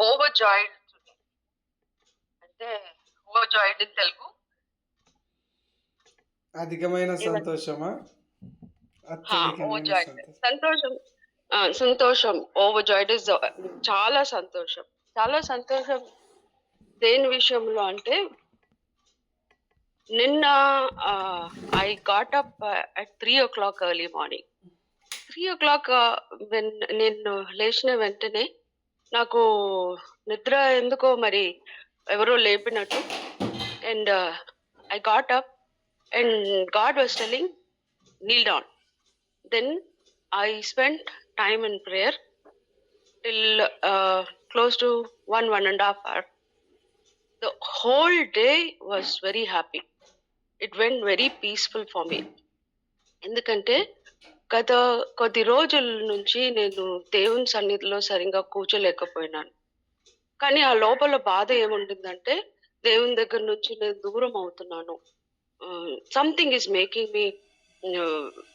Over జాయిడ్, అంటే over జాయిడ్ in Telugu అధికమైన సంతోషమా? ఓవర్ జాయిడ్ సంతోషం. సంతోషం, ఓవర్ జాయిడ్ ఇస్ చాలా సంతోషం. చాలా సంతోషం దేని విషయంలో అంటే, నిన్న I got up at 3 o'clock early morning. 3 o'clock నేను లేచిన వెంటనే నాకు నిద్ర ఎందుకో మరి ఎవరో లేపినట్టు, and I got up and God was telling kneel down. Then I spent time in prayer till close to 1.5 hour. The whole day was very happy. It went very peaceful for me. ఎందుకంటే గత కొద్ది రోజుల నుంచి నేను దేవుని సన్నిధిలో సరిగా కూర్చోలేకపోయినాను. కానీ ఆ లోపల బాధ ఏముంటుందంటే, దేవుని దగ్గర నుంచి నేను దూరం అవుతున్నాను, something is making me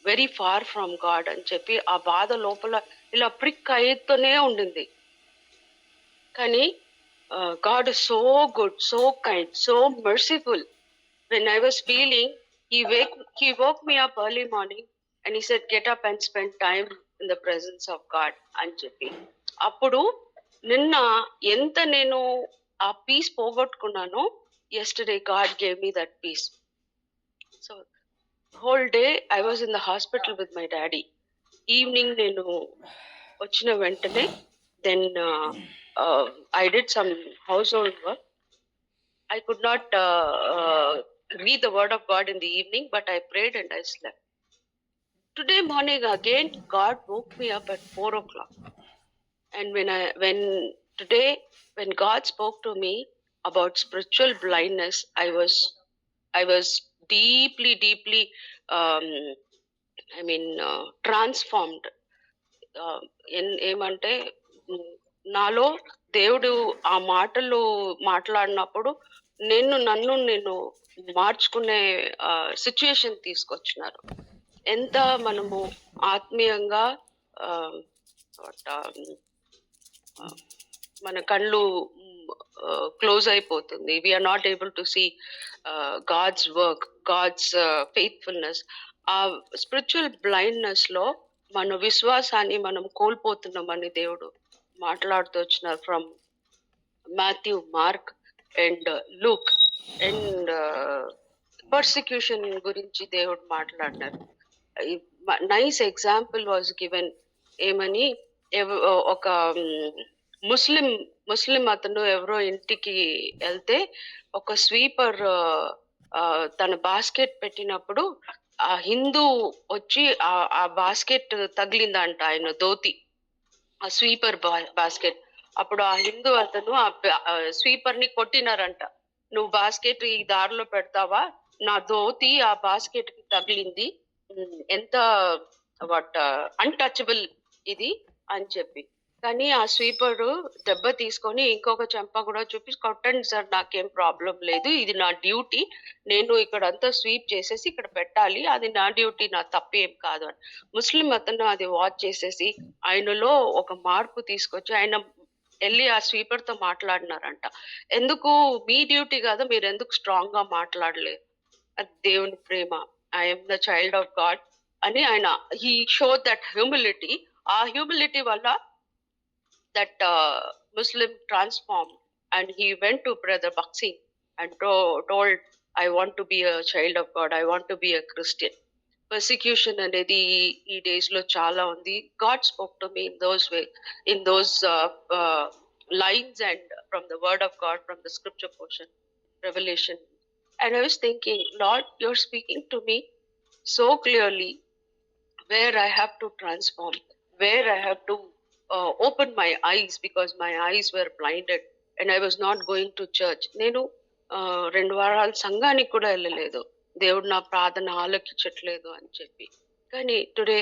very far from God అని చెప్పి ఆ బాధ లోపల ఇలా ప్రిక్ అయితేనే ఉండింది. కానీ God is so good, so kind, so merciful. When I was feeling, he woke me up early morning and he said, get up and spend time in the presence of God అని చెప్పి. అప్పుడు నిన్న ఎంత నేను ఆ piece పోగొట్టుకున్నానో, yesterday God gave me that peace. So whole day I was in the hospital with my daddy. Evening నేను వచ్చిన వెంటనే then I did some household work. I could not read the word of God in the evening, but I prayed and I slept. Today morning again God woke me up at 4 o'clock, and when God spoke to me about spiritual blindness, I was deeply transformed. ఏమంటే నాలో దేవుడు ఆ మాటలు మాట్లాడినప్పుడు నన్ను మార్చుకునే situation తీసుకొచ్చినారు. ఎంత మనము ఆత్మీయంగా మన కళ్ళు క్లోజ్ అయిపోతుంది. We're not able to see God's work, God's faithfulness. ఆ స్పిరిచువల్ బ్లైండ్నెస్ లో మన విశ్వాసాన్ని మనం కోల్పోతున్నామని దేవుడు మాట్లాడుతూ వచ్చినారు. From Matthew, Mark and Luke. And persecution గురించి దేవుడు మాట్లాడినారు. Nice example was given. ఏమని, ఒక ముస్లిం అతను ఎవరో ఇంటికి వెళ్తే ఒక స్వీపర్ తన బాస్కెట్ పెట్టినప్పుడు ఆ హిందూ వచ్చి ఆ బాస్కెట్ తగిలిందంట, ఆయన ధోతి, ఆ స్వీపర్ బాస్కెట్. అప్పుడు ఆ హిందూ అతను ఆ స్వీపర్ ని కొట్టినారంట, నువ్వు బాస్కెట్ ఈ దారిలో పెడతావా, నా ధోతి ఆ బాస్కెట్ కి తగిలింది, ఎంత అన్టచబుల్ ఇది అని చెప్పి. కానీ ఆ స్వీపర్ దెబ్బ తీసుకొని ఇంకొక చెంప కూడా చూపి, కొట్టండి సార్, నాకేం ప్రాబ్లం లేదు, ఇది నా డ్యూటీ, నేను ఇక్కడ అంతా స్వీప్ చేసేసి ఇక్కడ పెట్టాలి, అది నా డ్యూటీ, నా తప్పేం కాదు అని. ముస్లిం అతను అది వాచ్ చేసేసి ఆయనలో ఒక మార్పు తీసుకొచ్చి ఆయన వెళ్ళి ఆ స్వీపర్ తో మాట్లాడినారంట. ఎందుకు మీ డ్యూటీ కాదు, మీరు ఎందుకు స్ట్రాంగ్ గా మాట్లాడలేదు, అది దేవుని ప్రేమ, I'm the child of God అని ఆయన హీ షో దట్ హ్యూమిలిటీ. ఆ హ్యూమిలిటీ వల్ల that Muslim transformed, and he went to Brother Bakshi and told, I want to be a child of God, I want to be a Christian. Persecution అనేది ఈ days లో చాలా ఉంది. God spoke to me in those lines and from the word of God, from the scripture portion, Revelation. And I was thinking, Lord, you're speaking to me so clearly where I have to transform, where I have to open my eyes, because my eyes were blinded and I was not going to church. నేను 2 వారాలు సంఘానికి కూడా వెళ్ళలేదు, దేవుడు నా ప్రార్థన ఆలకించట్లేదు అని చెప్పి. కానీ today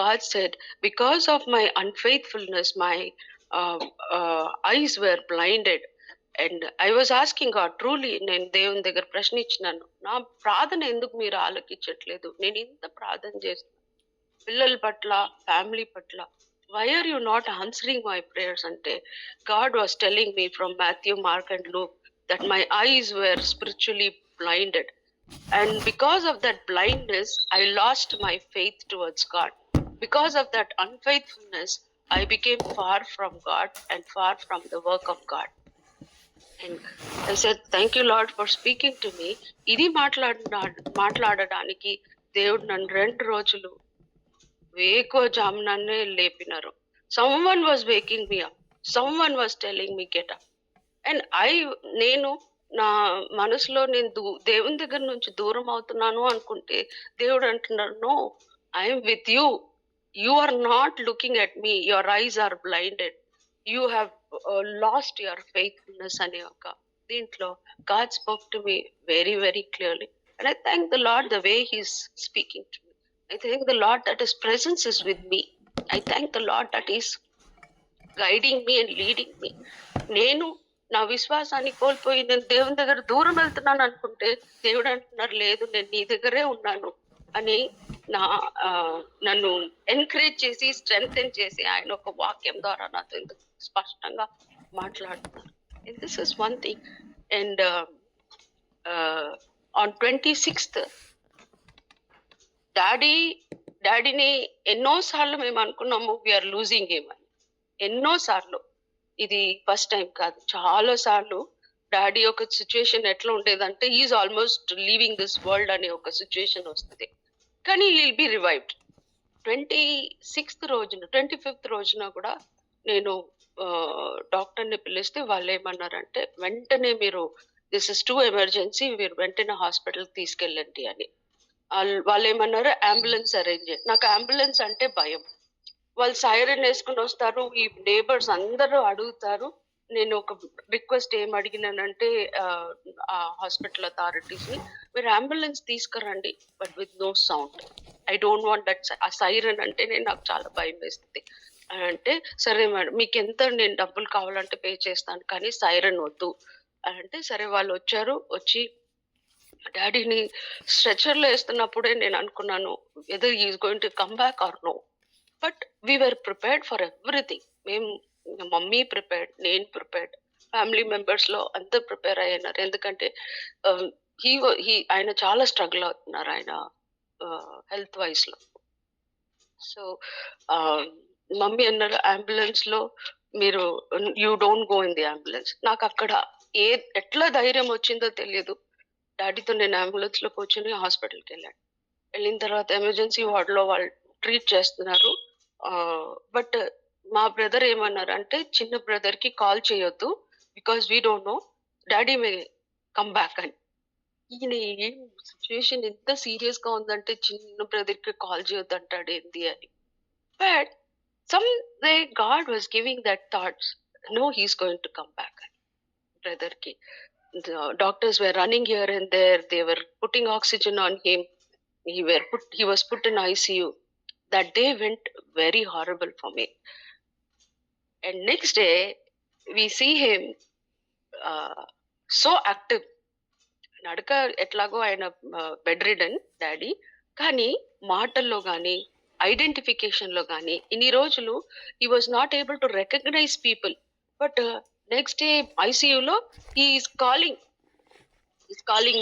God said, because of my unfaithfulness my eyes were blinded. And I was asking God, truly నేను దేవుని దగ్గర ప్రశ్న ఇచ్చినాను, నా ప్రార్థన ఎందుకు మీరు ఆలకించట్లేదు, నేను ఇంత ప్రార్థన చేస్తున్నాను పిల్లల పట్ల, ఫ్యామిలీ పట్ల, why are you not answering my prayers? Ante God was telling me from Matthew, Mark and Luke that my eyes were spiritually blinded, and because of that blindness I lost my faith towards God. Because of that unfaithfulness I became far from God and far from the work of God. And I said, thank you, Lord, for speaking to me. ఇది మాట్లాడడానికి దేవుడు నన్ను 2 రోజులు వేకువజాముననే లేపినారు. Someone was waking me up. Someone was telling me get up. And నేను నా మనసులో నేను దేవుని దగ్గర నుంచి దూరం అవుతున్నాను అనుకుంటే దేవుడు అంటున్నాడు, no, I'm with you. You are not looking at me, your eyes are blinded, you have lost your faithfulness అనే ఒక దీంట్లో God spoke to me very very clearly. And I thank the Lord the way he's speaking to me. I thank the Lord that His presence is with me. I thank the Lord that He's guiding me and leading me. నేను నా విశ్వాసాన్ని కోల్పోయి నేను దేవుని దగ్గర దూరం వెళ్తున్నాను అనుకుంటే దేవుడు అంటున్నారు, లేదు, నేను నీ దగ్గరే ఉన్నాను అని నన్ను ఎంకరేజ్ చేసి స్ట్రెంగ్తెన్ చేసి ఆయన ఒక వాక్యం ద్వారా నాతో ఇంత స్పష్టంగా మాట్లాడుతున్నారు. And this is one thing. And on 26th డాడీని ఎన్నోసార్లు మేము అనుకున్నాము వీఆర్ లూజింగ్ హిమ్ అని. ఎన్నోసార్లు, ఇది ఫస్ట్ టైం కాదు, చాలా సార్లు డాడీ ఒక సిచ్యుయేషన్ ఎట్లా ఉండేదంటే is almost leaving this world అనే ఒక సిచ్యుయేషన్ వస్తుంది, కానీ విల్ బి రివైవ్డ్. 25th రోజున కూడా నేను డాక్టర్ని పిలిస్తే వాళ్ళు ఏమన్నారంటే, వెంటనే మీరు దిస్ ఇస్ టూ ఎమర్జెన్సీ, మీరు వెంటనే హాస్పిటల్కి తీసుకెళ్ళండి అని. వాళ్ళు ఏమన్నారు, అంబులెన్స్ అరేంజ్ చేయండి. నాకు అంబులెన్స్ అంటే భయం. వాళ్ళు సైరన్ వేసుకుని వస్తారు, ఈ నేబర్స్ అందరూ అడుగుతారు. నేను ఒక రిక్వెస్ట్ ఏం అడిగినానంటే ఆ హాస్పిటల్ అథారిటీస్ ని, మీరు అంబులెన్స్ తీసుకురండి but with no sound. I don't want that. ఆ సైరన్ అంటే నాకు చాలా భయం వేస్తుంది అని అంటే, సరే మేడం మీకు ఎంత నేను డబ్బులు కావాలంటే పే చేస్తాను కానీ సైరన్ వద్దు అని అంటే, సరే వాళ్ళు వచ్చి డాడీని స్ట్రెచర్ లో వేస్తున్నప్పుడే నేను అనుకున్నాను whether he is going to come back or no. But we're prepared for everything. మేము, మమ్మీ ప్రిపేర్డ్, నేను ప్రిపేర్డ్, ఫ్యామిలీ మెంబర్స్ లో అందరు ప్రిపేర్ అయ్యారు. ఎందుకంటే ఆయన చాలా స్ట్రగుల్ అవుతున్నారు ఆయన హెల్త్ వైజ్ లో. సో మమ్మీ అన్నారు, అంబులెన్స్ లో మీరు you don't go in the ambulance. నాకు అక్కడ ఎట్లా ధైర్యం వచ్చిందో తెలియదు. డాడీతో నేను అంబులెన్స్ లో కూర్చొని హాస్పిటల్కి వెళ్ళిన తర్వాత ఎమర్జెన్సీ వార్డ్ లో వాళ్ళు ట్రీట్ చేస్తున్నారు. బట్ మా బ్రదర్ ఏమన్నారు అంటే, చిన్న బ్రదర్ కి కాల్ చేయొద్దు because we don't know daddy may come back అని. ఈయన ఏం సిచ్యువేషన్ ఎంత సీరియస్ గా ఉందంటే చిన్న బ్రదర్ కి కాల్ చేయొద్దు అంటాడు ఏంది అని. But some day God was giving that thoughts, no he's going to come back అని బ్రదర్ కి. The doctors were running here and there. They were putting oxygen on him. He was put in ICU. That day went very horrible for me. And next day we see him so active. నడక ఎట్లాగో ఆయన bed ridden daddy, కానీ మాటల్లో కానీ identification లో కానీ ఇన్ని రోజులు he was not able to recognize people. But next day ఐసీయూలో he's calling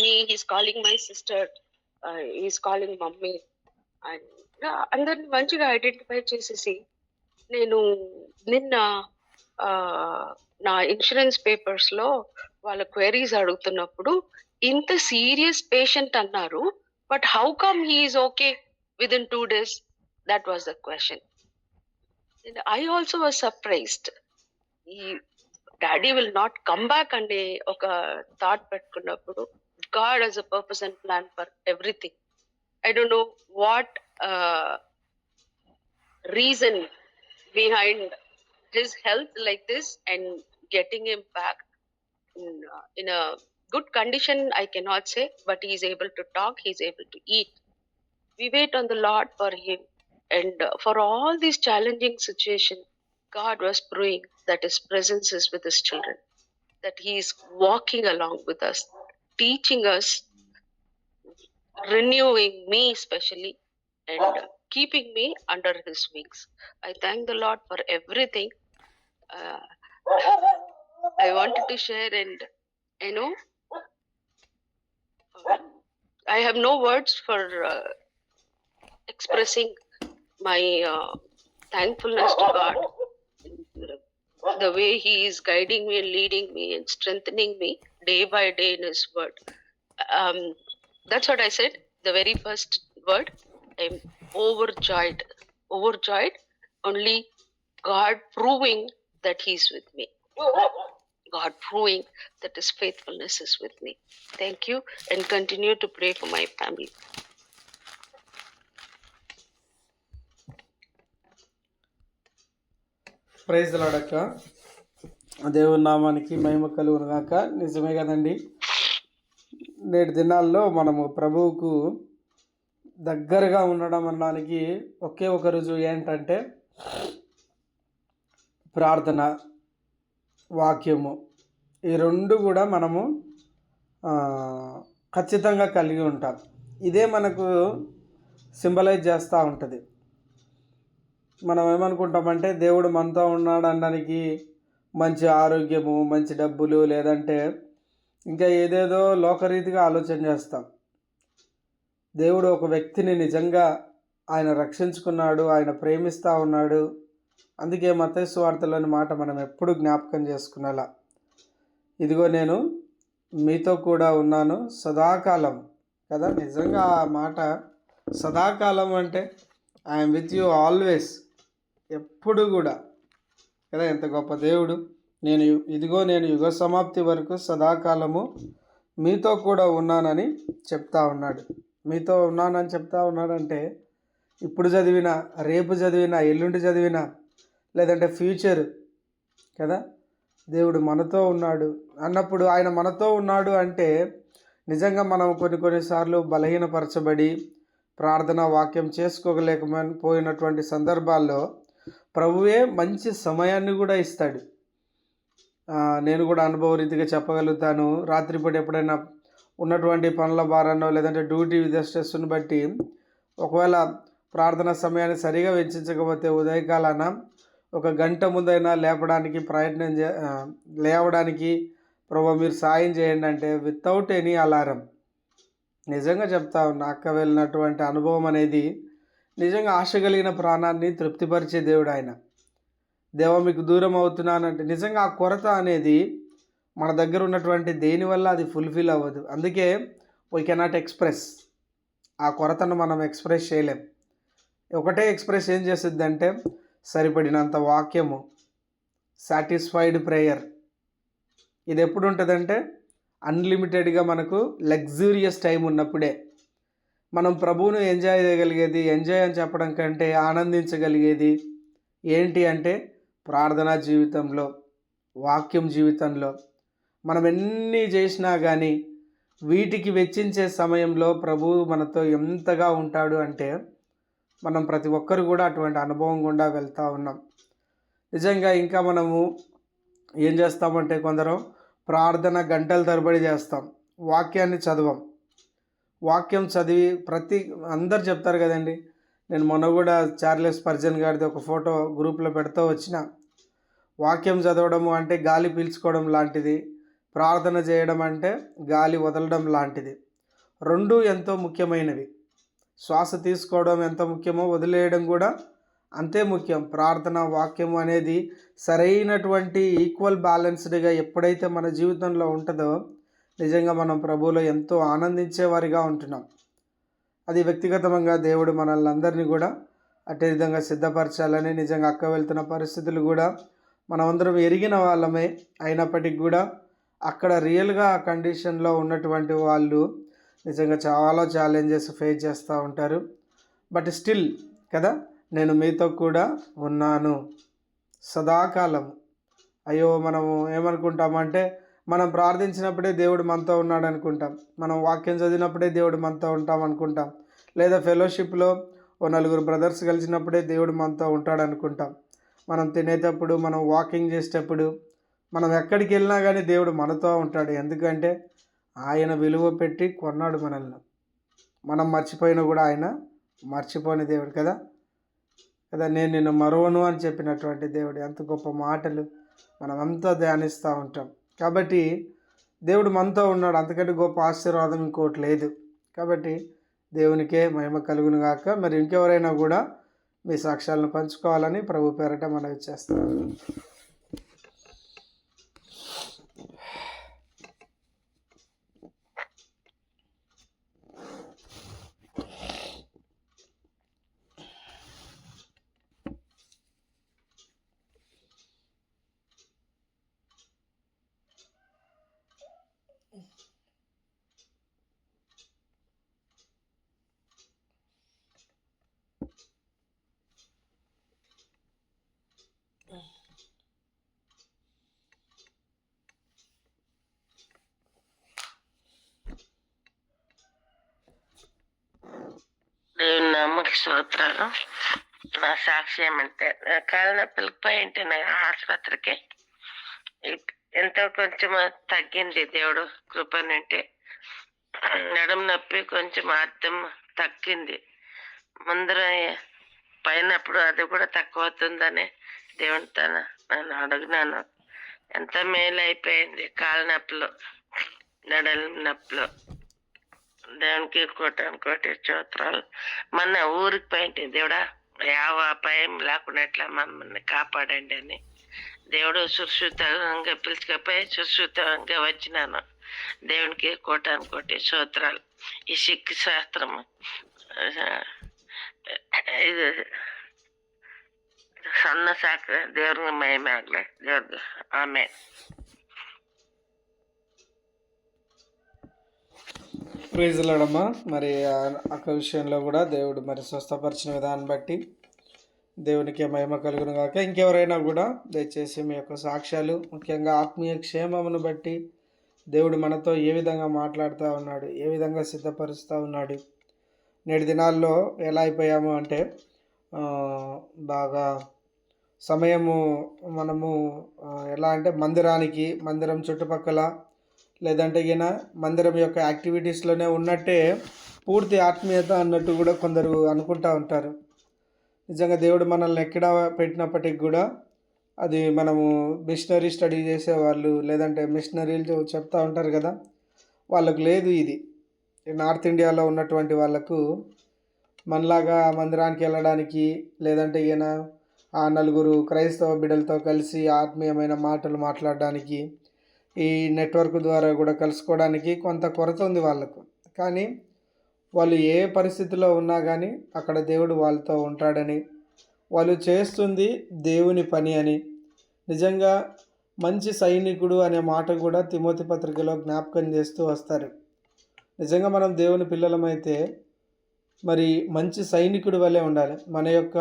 me, he's calling my sister, he's calling mummy. అందరిని మంచిగా ఐడెంటిఫై చేసేసి, నేను నిన్న నా ఇన్సూరెన్స్ పేపర్స్ లో వాళ్ళ క్వైరీస్ అడుగుతున్నప్పుడు ఇంత సీరియస్ పేషెంట్ అన్నారు, but how come he is okay within 2 days? That was the question. I also was surprised. ఈ daddy will not come back అనే ఒక థాట్ పెట్టుకున్నప్పుడు, God has a purpose and plan for everything. I don't know what reason behind his health like this and getting him back in a good condition. I cannot say, but he is able to talk, he is able to eat. We wait on the Lord for him, and for all these challenging situations, God was praying that His presence is with His children, that He is walking along with us, teaching us, renewing me especially, and keeping me under His wings. I thank the Lord for everything. Uh, I wanted to share, and you know, I have no words for expressing my thankfulness to God, the way He is guiding me and leading me and strengthening me day by day in His word. Um, that's what I said. The very first word, I'm overjoyed. Overjoyed. Only God proving that He's with me. God proving that His faithfulness is with me. Thank you, and continue to pray for my family. Praise లాడక్క, దేవుని నామానికి మహిమ కలుగును గాక. నిజమే కదండి, నేటి దినాల్లో మనము ప్రభువుకు దగ్గరగా ఉండడం అనడానికి ఒకే ఒక రుజువు ఏంటంటే ప్రార్థన, వాక్యము. ఈ రెండు కూడా మనము ఖచ్చితంగా కలిగి ఉంటాం. ఇదే మనకు సింబలైజ్ చేస్తూ ఉంటుంది. మనం ఏమనుకుంటామంటే దేవుడు మనతో ఉన్నాడు అనడానికి మంచి ఆరోగ్యము, మంచి డబ్బులు, లేదంటే ఇంకా ఏదేదో లోకరీతిగా ఆలోచన చేస్తాం. దేవుడు ఒక వ్యక్తిని నిజంగా ఆయన రక్షించుకున్నాడు, ఆయన ప్రేమిస్తూ ఉన్నాడు. అందుకే మత్తయి సువార్తలోని మాట మనం ఎప్పుడు జ్ఞాపకం చేసుకునేలా, ఇదిగో నేను మీతో కూడా ఉన్నాను సదాకాలం కదా. నిజంగా ఆ మాట సదాకాలం అంటే ఐఎమ్ విత్ యూ ఆల్వేస్, ఎప్పుడు కూడా కదా. ఎంత గొప్ప దేవుడు. ఇదిగో నేను యుగ సమాప్తి వరకు సదాకాలము మీతో కూడా ఉన్నానని చెప్తా ఉన్నాడు. మీతో ఉన్నానని చెప్తా ఉన్నాడంటే ఇప్పుడు చదివినా, రేపు చదివినా, ఎల్లుండి చదివినా, లేదంటే ఫ్యూచర్ కదా. దేవుడు మనతో ఉన్నాడు అన్నప్పుడు, ఆయన మనతో ఉన్నాడు అంటే నిజంగా మనం కొన్నిసార్లు బలహీనపరచబడి ప్రార్థన వాక్యం చేసుకోలేకపోయినటువంటి సందర్భాల్లో ప్రభువే మంచి సమయాన్ని కూడా ఇస్తాడు. నేను కూడా అనుభవ రీతిగా చెప్పగలుగుతాను. రాత్రిపూట ఎప్పుడైనా ఉన్నటువంటి పనుల భారాన్నో, లేదంటే డ్యూటీ విధ స్ట్రెస్ను బట్టి ఒకవేళ ప్రార్థన సమయాన్ని సరిగా వెచ్చించకపోతే ఉదయకాలాన ఒక గంట ముందైనా లేపడానికి లేవడానికి ప్రభు మీరు సాయం చేయండి అంటే వితౌట్ ఎనీ అలారం. నిజంగా చెప్తా ఉన్నా, అక్క వెళ్ళినటువంటి అనుభవం అనేది నిజంగా ఆశ కలిగిన ప్రాణాన్ని తృప్తిపరిచే దేవుడు ఆయన. దేవ మీకు దూరం అవుతున్నానంటే నిజంగా ఆ కొరత అనేది మన దగ్గర ఉన్నటువంటి దేనివల్ల అది ఫుల్ఫిల్ అవ్వదు. అందుకే వీ కెనాట్ ఎక్స్ప్రెస్. ఆ కొరతను మనం ఎక్స్ప్రెస్ చేయలేం. ఒకటే ఎక్స్ప్రెస్ ఏం చేస్తుంది అంటే సరిపడినంత వాక్యము, సాటిస్ఫైడ్ ప్రేయర్. ఇది ఎప్పుడు ఉంటుందంటే అన్లిమిటెడ్గా మనకు లగ్జూరియస్ టైం ఉన్నప్పుడే మనం ప్రభువును ఎంజాయ్ చేయగలిగేది. ఎంజాయ్ అని చెప్పడం కంటే ఆనందించగలిగేది ఏంటి అంటే ప్రార్థనా జీవితంలో, వాక్యం జీవితంలో. మనం ఎన్ని చేసినా కానీ వీటికి వెచ్చించే సమయంలో ప్రభువు మనతో ఎంతగా ఉంటాడు అంటే మనం ప్రతి ఒక్కరు కూడా అటువంటి అనుభవం గుండా వెళ్తూ ఉన్నాం. నిజంగా ఇంకా మనము ఏం చేస్తామంటే కొందరం ప్రార్థన గంటల తరబడి చేస్తాం, వాక్యాన్ని చదవం. వాక్యం చదివి అందరు చెప్తారు కదండి. నేను మొన్న కూడా చార్లెస్ స్పర్జన్ గారిది ఒక ఫోటో గ్రూప్లో పెడుతూ వచ్చిన. వాక్యం చదవడము అంటే గాలి పీల్చుకోవడం లాంటిది, ప్రార్థన చేయడం అంటే గాలి వదలడం లాంటిది. రెండు ఎంతో ముఖ్యమైనవి. శ్వాస తీసుకోవడం ఎంత ముఖ్యమో వదిలేయడం కూడా అంతే ముఖ్యం. ప్రార్థన, వాక్యము అనేది సరైనటువంటి ఈక్వల్ బ్యాలెన్స్డ్గా ఎప్పుడైతే మన జీవితంలో ఉంటుందో నిజంగా మనం ప్రభువులో ఎంతో ఆనందించేవారిగా ఉంటున్నాం. అది వ్యక్తిగతంగా దేవుడు మనల్ని అందరినీ కూడా అదే విధంగా సిద్ధపరచాలని, నిజంగా అక్క వెళ్తున్న పరిస్థితులు కూడా మనమందరం ఎరిగిన వాళ్ళమే అయినప్పటికీ కూడా అక్కడ రియల్గా ఆ కండిషన్లో ఉన్నటువంటి వాళ్ళు నిజంగా చాలా ఛాలెంజెస్ ఫేస్ చేస్తూ ఉంటారు. బట్ స్టిల్ కదా, నేను మీతో కూడా ఉన్నాను సదాకాలం. అయ్యో మనము ఏమనుకుంటామంటే మనం ప్రార్థించినప్పుడే దేవుడు మనతో ఉన్నాడు అనుకుంటాం, మనం వాక్యం చదివినప్పుడే దేవుడు మనతో ఉంటాం అనుకుంటాం, లేదా ఫెలోషిప్లో ఓ నలుగురు బ్రదర్స్ కలిసినప్పుడే దేవుడు మనతో ఉంటాడు అనుకుంటాం. మనం తినేటప్పుడు, మనం వాకింగ్ చేసేటప్పుడు, మనం ఎక్కడికి వెళ్ళినా కానీ దేవుడు మనతో ఉంటాడు. ఎందుకంటే ఆయన విలువ పెట్టి కొన్నాడు మనల్ని. మనం మర్చిపోయినా కూడా ఆయన మర్చిపోని దేవుడు కదా కదా. నేను నిన్ను మరువను అని చెప్పినటువంటి దేవుడు. ఎంత గొప్ప మాటలు మనమంతా ధ్యానిస్తూ ఉంటాం. కాబట్టి దేవుడు మనతో ఉన్నాడు. అంతకంటే గొప్ప ఆశీర్వాదం ఇంకోటి లేదు. కాబట్టి దేవునికే మహిమ కలుగును గాక. మరి ఇంకెవరైనా కూడా మీ సాక్ష్యాలను పంచుకోవాలని ప్రభు పేరట మనవి చేస్తాను. దేవుని నామకి స్తోత్రాలు. నా సాక్ష్యం అంటే కాళ్ళ నొప్పులకు పోయింటే ఆసుపత్రికి ఎంతో కొంచెం తగ్గింది దేవుడు కృపనంటే. నడుము నొప్పి కొంచెం అర్థం తగ్గింది. ముందర పైనప్పుడు అది కూడా తక్కువ అవుతుందని దేవుని నన్ను అడిగినాను. ఎంత మేలు అయిపోయింది కాళ్ళ నొప్పులు, నడుము నొప్పులు. దేవునికి కోటి స్తోత్రాలు. మన ఊరికి పోయింటే దేవుడా ಯಾವ అపాయం లేకుండా ఎట్లా మమ్మల్ని కాపాడండి అని దేవుడు సురక్షితంగా పిలుచుకపోయి సురక్షితంగా వచ్చినాను. దేవునికి కోటి స్తోత్రాలు. ఈ సిక్ శాస్త్రము ఇది సన్న శాఖ దేవుని మహిమాగలే. దేవుడు ఆమె ప్రైజ్ లార్డ్. మరి ఆ విషయంలో కూడా దేవుడు మరి స్వస్థపరిచిన విధానం బట్టి దేవునికి మహిమ కలుగును గాక. ఇంకెవరైనా కూడా దయచేసి మీ యొక్క సాక్ష్యాలు, ముఖ్యంగా ఆత్మీయ క్షేమమును బట్టి దేవుడు మనతో ఏ విధంగా మాట్లాడుతూ ఉన్నాడు, ఏ విధంగా సిద్ధపరుస్తూ ఉన్నాడు. నేటి దినాల్లో ఎలా అయిపోయాము అంటే బాగా సమయము మనము ఎలా అంటే మందిరం చుట్టుపక్కల లేదంటే ఈయన మందిరం యొక్క యాక్టివిటీస్లోనే ఉన్నట్టే పూర్తి ఆత్మీయత అన్నట్టు కూడా కొందరు అనుకుంటూ ఉంటారు. నిజంగా దేవుడు మనల్ని ఎక్కడ పెట్టినప్పటికి కూడా అది మనము మిషనరీ స్టడీ చేసేవాళ్ళు లేదంటే మిషనరీలు చెప్తూ ఉంటారు కదా, వాళ్ళకు లేదు ఇది. నార్త్ ఇండియాలో ఉన్నటువంటి వాళ్ళకు మనలాగా మందిరానికి వెళ్ళడానికి లేదంటే ఈయన ఆ నలుగురు క్రైస్తవ బిడ్డలతో కలిసి ఆత్మీయమైన మాటలు మాట్లాడడానికి, ఈ నెట్వర్క్ ద్వారా కూడా కలుసుకోవడానికి కొంత కొరత ఉంది వాళ్ళకు. కానీ వాళ్ళు ఏ పరిస్థితిలో ఉన్నా కానీ అక్కడ దేవుడు వాళ్ళతో ఉంటాడని, వాళ్ళు చేస్తుంది దేవుని పని అని, నిజంగా మంచి సైనికుడు అనే మాట కూడా తిమోతి పత్రికలో జ్ఞాపకం చేస్తూ వస్తారు. నిజంగా మనం దేవుని పిల్లలమైతే మరి మంచి సైనికుడి వల్లే ఉండాలి. మన యొక్క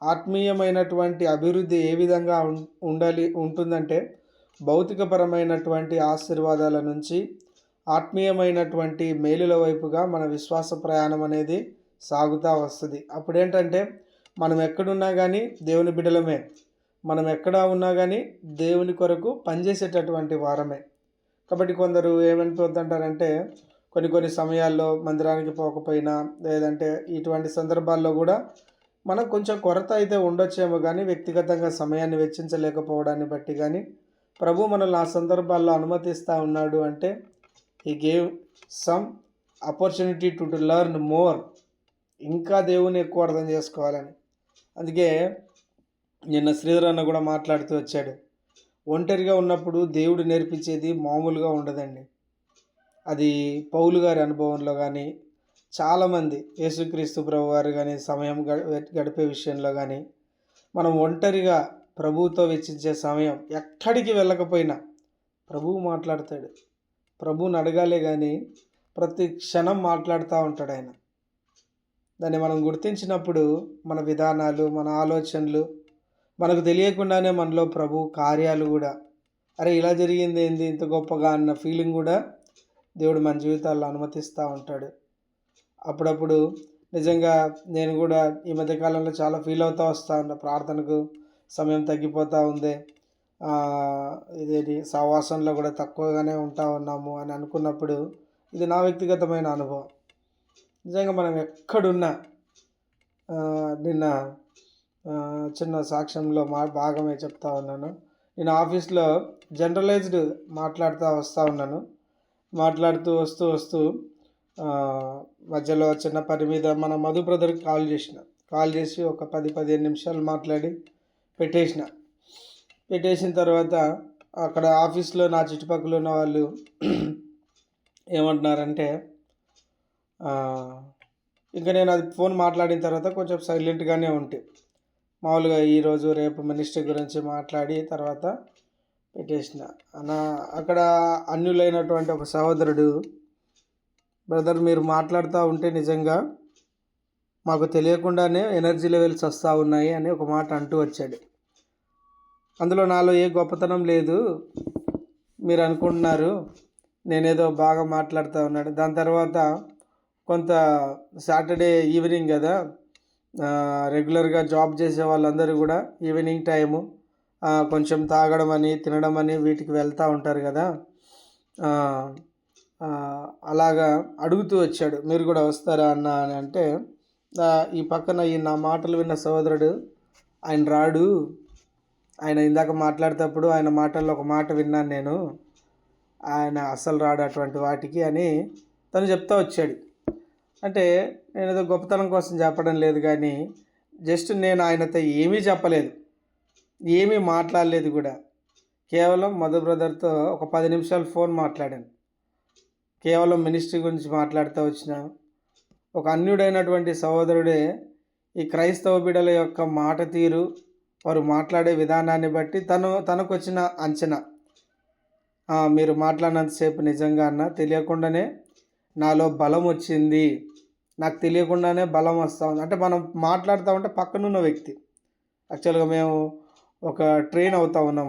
ఆత్మీయమైనటువంటి అభివృద్ధి ఏ విధంగా ఉంటుందంటే భౌతికపరమైనటువంటి ఆశీర్వాదాల నుంచి ఆత్మీయమైనటువంటి మేలుల వైపుగా మన విశ్వాస ప్రయాణం అనేది సాగుతూ వస్తుంది. అప్పుడేంటంటే మనం ఎక్కడున్నా కానీ దేవుని బిడ్డలమే, మనం ఎక్కడ ఉన్నా కానీ దేవుని కొరకు పనిచేసేటటువంటి వారమే. కాబట్టి కొందరు ఏమనిపోతుంటారంటే కొన్ని సమయాల్లో మందిరానికి పోకపోయినా లేదంటే ఇటువంటి సందర్భాల్లో కూడా మనకు కొంచెం కొరత అయితే ఉండొచ్చేమో, కానీ వ్యక్తిగతంగా సమయాన్ని వెచ్చించలేకపోవడాన్ని బట్టి కానీ ప్రభు మనల్ని ఆ సందర్భాల్లో అనుమతిస్తూ ఉన్నాడు అంటే he gave some opportunity to learn more, ఇంకా దేవుని ఎక్కువ అర్థం చేసుకోవాలని. అందుకే నిన్న శ్రీధర్ అన్న కూడా మాట్లాడుతూ వచ్చాడు, ఒంటరిగా ఉన్నప్పుడు దేవుడు నేర్పించేది మామూలుగా ఉండదండి. అది పౌలు గారి అనుభవంలో కానీ చాలామంది యేసుక్రీస్తు ప్రభు వారు కానీ సమయం గడిపే విషయంలో కానీ మనం ఒంటరిగా ప్రభువుతో వెచ్చించే సమయం ఎక్కడికి వెళ్ళకపోయినా ప్రభువు మాట్లాడతాడు. ప్రభువుని అడగాలే కానీ ప్రతి క్షణం మాట్లాడుతూ ఉంటాడు ఆయన. దాన్ని మనం గుర్తించినప్పుడు మన విధానాలు, మన ఆలోచనలు, మనకు తెలియకుండానే మనలో ప్రభు కార్యాలు కూడా అరే ఇలా జరిగింది ఏంది ఇంత గొప్పగా అన్న ఫీలింగ్ కూడా దేవుడు మన జీవితాల్లో అనుమతిస్తూ ఉంటాడు. అప్పుడప్పుడు నిజంగా నేను కూడా ఈ మధ్యకాలంలో చాలా ఫీల్ అవుతూ వస్తూ ఉన్నా, ప్రార్థనకు సమయం తగ్గిపోతూ ఉంది, ఇదేంటి సహవాసంలో కూడా తక్కువగానే ఉంటా ఉన్నాము అని అనుకున్నప్పుడు ఇది నా వ్యక్తిగతమైన అనుభవం. నిజంగా మనం ఎక్కడున్నా నిన్న చిన్న సాక్ష్యంలో భాగమే చెప్తా ఉన్నాను. నేను ఆఫీస్లో జనరలైజ్డ్ వస్తూ ఉన్నాను. మాట్లాడుతూ వస్తూ మధ్యలో చిన్న పని మీద మన మధు బ్రదర్కి కాల్ చేసి ఒక 10-15 నిమిషాలు మాట్లాడి పెట్టేసిన తర్వాత అక్కడ ఆఫీస్లో నా చుట్టుపక్కల ఉన్న వాళ్ళు ఏమంటున్నారంటే, ఇంకా నేను అది ఫోన్ మాట్లాడిన తర్వాత కొంచెం సైలెంట్గానే ఉంటే, మామూలుగా ఈరోజు రేపు మినిస్ట్రీ గురించి మాట్లాడి తర్వాత పెట్టేసిన. అక్కడ అన్యులైనటువంటి ఒక సహోదరుడు, బ్రదర్ మీరు మాట్లాడుతూ ఉంటే నిజంగా మాకు తెలియకుండానే ఎనర్జీ లెవెల్స్ వస్తూ ఉన్నాయి అని ఒక మాట అంటూ వచ్చాడు. అందులో నాలో ఏ గొప్పతనం లేదు, మీరు అనుకుంటున్నారు నేనేదో బాగా మాట్లాడుతూ ఉన్నాడు. దాని తర్వాత కొంత సాటర్డే ఈవినింగ్ కదా, రెగ్యులర్గా జాబ్ చేసే వాళ్ళందరూ కూడా ఈవినింగ్ టైము కొంచెం తాగడం అని తినడం అని వీటికి వెళ్తూ ఉంటారు కదా. అలాగా అడుగుతూ వచ్చాడు, మీరు కూడా వస్తారా అన్న అని అంటే, ఈ పక్కన ఈ నా మాటలు విన్న సహోదరుడు, ఆయన రాడు, ఆయన ఇందాక మాట్లాడేటప్పుడు ఆయన మాటల్లో ఒక మాట విన్నాను నేను, ఆయన అస్సలు రాడు అటువంటి వాటికి అని తను చెప్తా వచ్చాడు. అంటే నేను ఏదో గొప్పతనం కోసం చెప్పడం లేదు, కానీ జస్ట్ నేను ఆయనతో ఏమీ చెప్పలేదు, ఏమీ మాట్లాడలేదు కూడా. కేవలం మధు బ్రదర్తో ఒక 10 నిమిషాలు ఫోన్ మాట్లాడాను. కేవలం మినిస్ట్రీ గురించి మాట్లాడుతూ వచ్చిన ఒక అన్యుడైనటువంటి సహోదరుడే ఈ క్రైస్తవ బిడ్డల యొక్క మాట తీరు, వారు మాట్లాడే విధానాన్ని బట్టి తనకు వచ్చిన అంచనా, మీరు మాట్లాడినంతసేపు నిజంగా అన్న తెలియకుండానే నాలో బలం వచ్చింది, నాకు తెలియకుండానే బలం వస్తూ ఉంది. అంటే మనం మాట్లాడుతూ ఉంటే పక్కనున్న వ్యక్తి, యాక్చువల్గా మేము ఒక ట్రైన్ అవుతూ ఉన్నాం,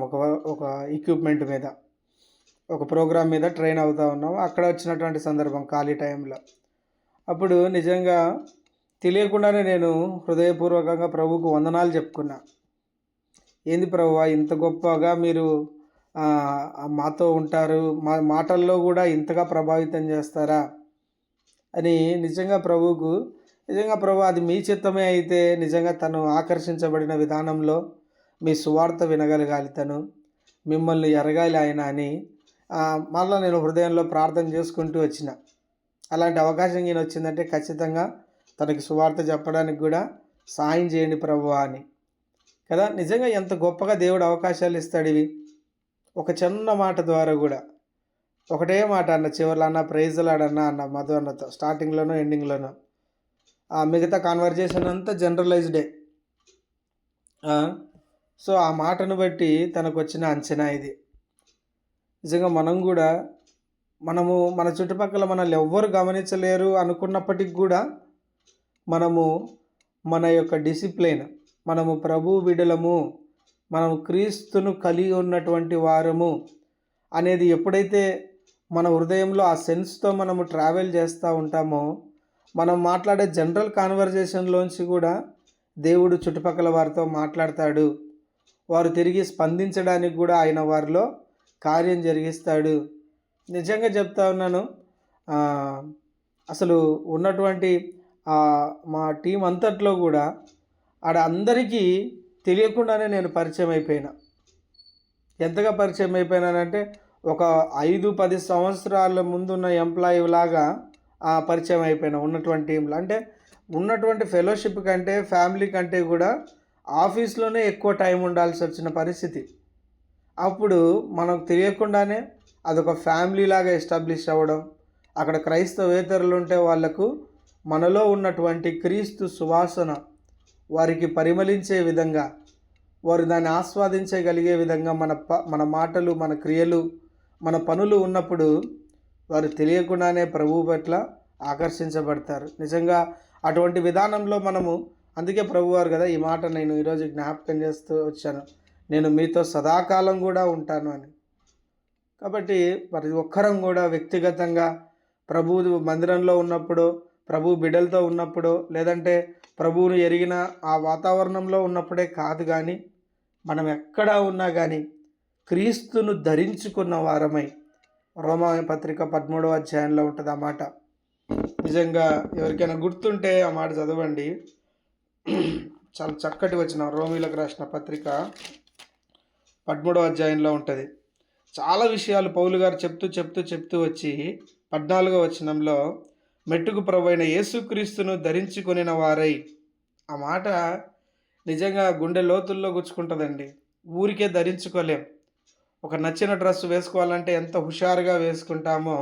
ఒక ఎక్విప్మెంట్ మీద, ఒక ప్రోగ్రామ్ మీద ట్రైన్ అవుతూ ఉన్నాం. అక్కడ వచ్చినటువంటి సందర్భం ఖాళీ టైంలో, అప్పుడు నిజంగా తెలియకుండానే నేను హృదయపూర్వకంగా ప్రభువుకు వందనాలు చెప్పుకున్నా. ఏంది ప్రభువా, ఇంత గొప్పగా మీరు మాతో ఉంటారు, మా మాటల్లో కూడా ఇంతగా ప్రభావితం చేస్తారా అని నిజంగా ప్రభువుకు, నిజంగా ప్రభు అది మీ చిత్తమే అయితే నిజంగా తను ఆకర్షించబడిన విధానంలో మీ సువార్త వినగలగాలి, తను మిమ్మల్ని ఎరగాలి ఆయన అని మళ్ళీ నేను హృదయంలో ప్రార్థన చేసుకుంటూ వచ్చిన. అలాంటి అవకాశం నేను వచ్చిందంటే ఖచ్చితంగా తనకి సువార్త చెప్పడానికి కూడా సాయం చేయండి ప్రభువా అని కదా. నిజంగా ఎంత గొప్పగా దేవుడు అవకాశాలు ఇస్తాడు ఇవి. ఒక చిన్న మాట ద్వారా కూడా, ఒకటే మాట అన్న చివరిలో అన్న ప్రైజ్లాడన్నా అన్న మధు అన్నతో, స్టార్టింగ్లోనో ఎండింగ్లోనో. మిగతా కాన్వర్జేషన్ అంతా జనరలైజ్డే. సో ఆ మాటను బట్టి తనకు వచ్చిన అంచనా ఇది. నిజంగా మనం కూడా, మన చుట్టుపక్కల మనల్ని ఎవ్వరు గమనించలేరు అనుకున్నప్పటికి కూడా మనము మన యొక్క డిసిప్లైన్, మనము ప్రభు బిడ్డలము, మనము క్రీస్తును కలిగి ఉన్నటువంటి వారము అనేది ఎప్పుడైతే మన హృదయంలో ఆ సెన్స్తో మనము ట్రావెల్ చేస్తూ ఉంటామో, మనం మాట్లాడే జనరల్ కాన్వర్జేషన్లోంచి కూడా దేవుడు చుట్టుపక్కల వారితో మాట్లాడతాడు. వారు తిరిగి స్పందించడానికి కూడా ఆయన వారిలో కార్యం జరిగిస్తాడు. నిజంగా చెప్తా ఉన్నాను, అసలు ఉన్నటువంటి మా టీం అంతట్లో కూడా ఆడ అందరికీ తెలియకుండానే నేను పరిచయం అయిపోయినా. ఎంతగా పరిచయం అయిపోయినానంటే ఒక 5-10 సంవత్సరాల ముందున్న ఎంప్లాయీ లాగా పరిచయం అయిపోయినా ఉన్నటువంటి టీంలో. అంటే ఉన్నటువంటి ఫెలోషిప్ కంటే, ఫ్యామిలీ కంటే కూడా ఆఫీస్లోనే ఎక్కువ టైం ఉండాల్సి వచ్చిన పరిస్థితి. అప్పుడు మనకు తెలియకుండానే అదొక ఫ్యామిలీ లాగా ఎస్టాబ్లిష్ అవ్వడం, అక్కడ క్రైస్తవేతరులు ఉంటే వాళ్లకు మనలో ఉన్నటువంటి క్రీస్తు సువాసన వారికి పరిమళించే విధంగా, వారు దాన్ని ఆస్వాదించగలిగే విధంగా మన మాటలు, మన క్రియలు, మన పనులు ఉన్నప్పుడు వారు తెలియకుండానే ప్రభువు పట్ల ఆకర్షించబడతారు. నిజంగా అటువంటి విధానంలో మనము, అందుకే ప్రభువారు కదా ఈ మాట నేను ఈరోజు జ్ఞాపకం చేస్తూ వచ్చాను, నేను మీతో సదాకాలం కూడా ఉంటాను అని. కాబట్టి ప్రతి ఒక్కరం కూడా వ్యక్తిగతంగా ప్రభువు మందిరంలో ఉన్నప్పుడు, ప్రభు బిడ్డలతో ఉన్నప్పుడు, లేదంటే ప్రభువును ఎరిగిన ఆ వాతావరణంలో ఉన్నప్పుడే కాదు, కానీ మనం ఎక్కడా ఉన్నా కానీ క్రీస్తును ధరించుకున్న వారమై, రోమా పత్రిక 13వ అధ్యాయంలో ఉంటుంది ఆ మాట. నిజంగా ఎవరికైనా గుర్తుంటే ఆ మాట చదవండి. చాలా చక్కటి వచనం. రోమీలకు రాసిన పత్రిక 13వ అధ్యాయంలో ఉంటుంది. చాలా విషయాలు పౌలు గారు చెప్తూ వచ్చి 14వ వచనంలో మెట్టుకు ప్రభువైన యేసుక్రీస్తును ధరించుకొనిన వారై, ఆ మాట నిజంగా గుండె లోతుల్లో గుచ్చుకుంటుందండి. ఊరికే ధరించుకోలేం. ఒక నచ్చిన డ్రెస్ వేసుకోవాలంటే ఎంత హుషారుగా వేసుకుంటామో,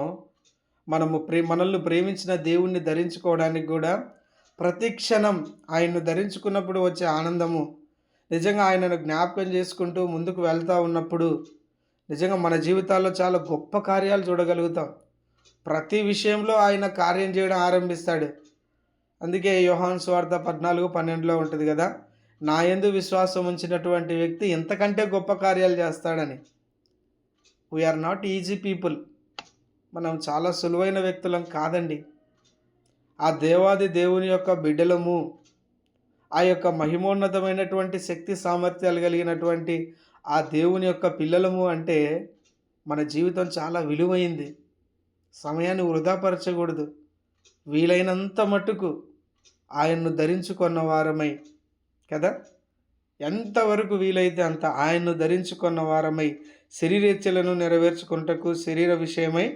మనల్ని ప్రేమించిన దేవుణ్ణి ధరించుకోవడానికి కూడా ప్రతి క్షణం ఆయన్ను ధరించుకున్నప్పుడు వచ్చే ఆనందము, నిజంగా ఆయనను జ్ఞాపకం చేసుకుంటూ ముందుకు వెళ్తూ ఉన్నప్పుడు నిజంగా మన జీవితాల్లో చాలా గొప్ప కార్యాలు చూడగలుగుతాం. ప్రతి విషయంలో ఆయన కార్యం చేయడం ఆరంభిస్తాడు. అందుకే యోహాను సువార్త 14:12లో ఉంటుంది కదా, నా యందు విశ్వాసం ఉంచినటువంటి వ్యక్తి ఎంతకంటే గొప్ప కార్యాలు చేస్తాడని. We're not easy people. మనం చాలా సులువైన వ్యక్తులం కాదండి. ఆ దేవాది దేవుని యొక్క బిడ్డలము, ఆ యొక్క మహిమోన్నతమైనటువంటి శక్తి సామర్థ్యాలు కలిగినటువంటి ఆ దేవుని యొక్క పిల్లలము అంటే మన జీవితం చాలా విలువైంది. సమయాన్ని వృధాపరచకూడదు. వీలైనంత మట్టుకు ఆయన్ను ధరించుకున్న వారమై కదా, ఎంతవరకు వీలైతే అంత ఆయన్ను ధరించుకున్న వారమై శరీరేచ్ఛలను నెరవేర్చుకుంటకు శరీర విషయమై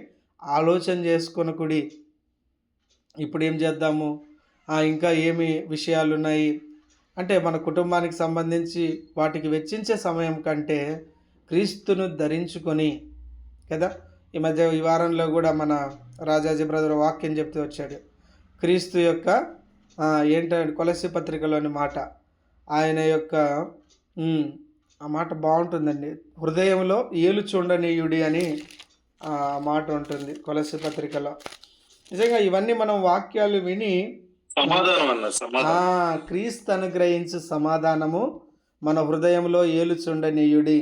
ఆలోచన చేసుకొనకుడి. ఇప్పుడు ఏం చేద్దాము, ఇంకా ఏమి విషయాలు ఉన్నాయి అంటే మన కుటుంబానికి సంబంధించి వాటికి వెచ్చించే సమయం కంటే క్రీస్తును ధరించుకొని కదా. ఈ వారంలో కూడా మన రాజాజీ బ్రదర్ వాక్యం చెప్తూ వచ్చాడు. క్రీస్తు యొక్క ఏంటంటే కొలస్సీ పత్రికలోని మాట, ఆయన యొక్క ఆ మాట బాగుంటుందండి. హృదయంలో ఏలుచుండనీయుడి అని ఆ మాట ఉంటుంది కొలస్సీ పత్రికలో. నిజంగా ఇవన్నీ మనం వాక్యాలు విని క్రీస్తు అనుగ్రహించు సమాధానము మన హృదయంలో ఏలుచుండనీయుడి.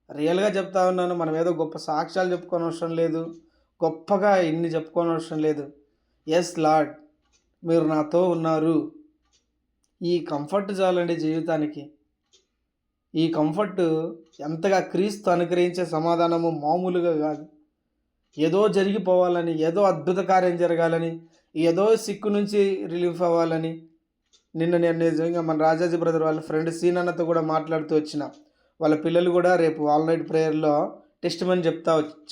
రియల్గా చెప్తా ఉన్నాను. మనం ఏదో గొప్ప సాక్ష్యాలు చెప్పుకోని అవసరం లేదు, గొప్పగా ఇన్ని చెప్పుకోని అవసరం లేదు. ఎస్ లార్డ్, మీరు నాతో ఉన్నారు. ఈ కంఫర్ట్ చాలండి జీవితానికి. ఈ కంఫర్ట్ ఎంతగా క్రీస్తు అనుగ్రహించే సమాధానము మామూలుగా కాదు. ఏదో జరిగిపోవాలని, ఏదో అద్భుత కార్యం జరగాలని, ఏదో సిక్కు నుంచి రిలీఫ్ అవ్వాలని. నిన్న నేను నిజంగా మన రాజాజీ బ్రదర్ వాళ్ళ ఫ్రెండ్ సీనన్నతో కూడా మాట్లాడుతూ వచ్చిన. వాళ్ళ పిల్లలు కూడా రేపు ఆల్ నైట్ ప్రేయర్లో టెస్టిమనీ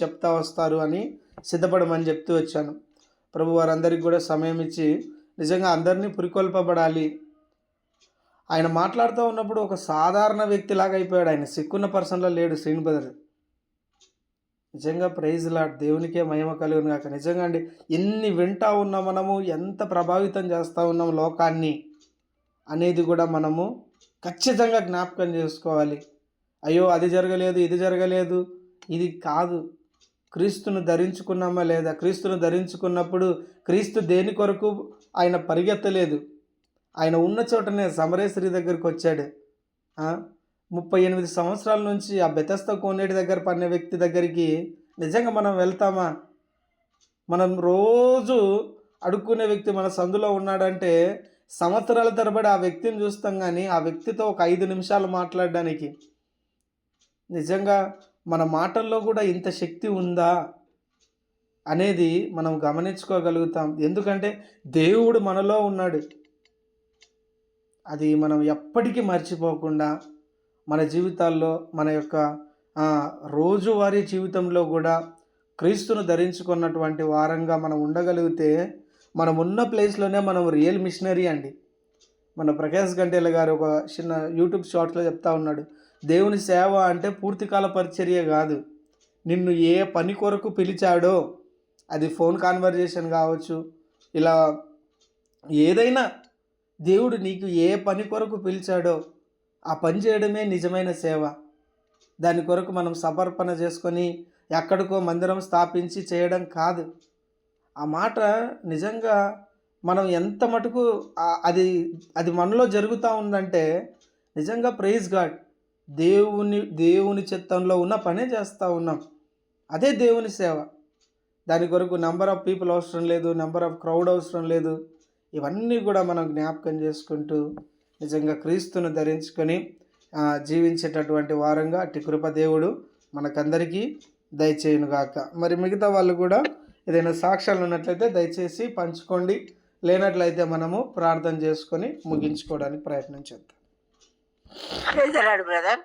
చెప్తా వస్తారు అని సిద్ధపడమని చెప్తూ వచ్చాను. ప్రభు వారందరికీ కూడా సమయం ఇచ్చి నిజంగా అందరినీ పురికొల్పబడాలి. ఆయన మాట్లాడుతూ ఉన్నప్పుడు ఒక సాధారణ వ్యక్తిలాగా అయిపోయాడు. ఆయన సిక్కున్న పర్సన్లో లేడు శ్రీను బ్రదర్. నిజంగా ప్రైజ్ లార్డ్, దేవునికే మహిమ కలుగును గాక. నిజంగా అండి, ఎన్ని వింటా ఉన్నాం మనము, ఎంత ప్రభావితం చేస్తూ ఉన్నాం లోకాన్ని అనేది కూడా మనము ఖచ్చితంగా జ్ఞాపకం చేసుకోవాలి. అయ్యో అది జరగలేదు, ఇది జరగలేదు, ఇది కాదు. క్రీస్తును ధరించుకున్నామా లేదా? క్రీస్తును ధరించుకున్నప్పుడు క్రీస్తు దేని కొరకు ఆయన పరిగెత్తలేదు. ఆయన ఉన్న చోటనే సమరేశ్వరి దగ్గరికి వచ్చాడు. 38 సంవత్సరాల నుంచి ఆ బెతస్తా కోనేటి దగ్గర పడిన వ్యక్తి దగ్గరికి నిజంగా మనం వెళ్తామా? మనం రోజు అడుక్కునే వ్యక్తి మన సందులో ఉన్నాడంటే సంవత్సరాల తరబడి ఆ వ్యక్తిని చూస్తాం, కానీ ఆ వ్యక్తితో ఒక 5 నిమిషాలు మాట్లాడడానికి నిజంగా మన మాటల్లో కూడా ఇంత శక్తి ఉందా అనేది మనం గమనించుకోగలుగుతాం. ఎందుకంటే దేవుడు మనలో ఉన్నాడు. అది మనం ఎప్పటికీ మర్చిపోకుండా మన జీవితాల్లో, మన యొక్క రోజువారీ జీవితంలో కూడా క్రీస్తును ధరించుకున్నటువంటి వారంగా మనం ఉండగలిగితే మనం ఉన్న ప్లేస్లోనే మనం రియల్ మిషనరీ అండి. మన ప్రకాష్ గంటేల గారు ఒక చిన్న యూట్యూబ్ షార్ట్స్లో చెప్తా ఉన్నాడు, దేవుని సేవ అంటే పూర్తికాల పరిచర్య కాదు. నిన్ను ఏ పని కొరకు పిలిచాడో, అది ఫోన్ కాన్వర్జేషన్ కావచ్చు, ఇలా ఏదైనా దేవుడు నీకు ఏ పని కొరకు పిలిచాడో ఆ పని చేయడమే నిజమైన సేవ. దాని కొరకు మనం సమర్పణ చేసుకొని ఎక్కడికో మందిరం స్థాపించి చేయడం కాదు. ఆ మాట నిజంగా మనం ఎంత మటుకు అది మనలో జరుగుతూ ఉందంటే నిజంగా ప్రైజ్ గాడ్, దేవుని చిత్తంలో ఉన్న పనే చేస్తూ ఉన్నాం. అదే దేవుని సేవ. దాని కొరకు నెంబర్ ఆఫ్ పీపుల్ అవసరం లేదు, నెంబర్ ఆఫ్ క్రౌడ్ అవసరం లేదు. ఇవన్నీ కూడా మనం జ్ఞాపకం చేసుకుంటూ నిజంగా క్రీస్తును ధరించుకొని జీవించేటటువంటి వారంగా అట్టి కృప దేవుడు మనకందరికీ దయచేయునుగాక. మరి మిగతా వాళ్ళు కూడా ఏదైనా సాక్ష్యాలు ఉన్నట్లయితే దయచేసి పంచుకోండి. లేనట్లయితే మనము ప్రార్థన చేసుకొని ముగించుకోవడానికి ప్రయత్నం చేద్దాం. Praise brother.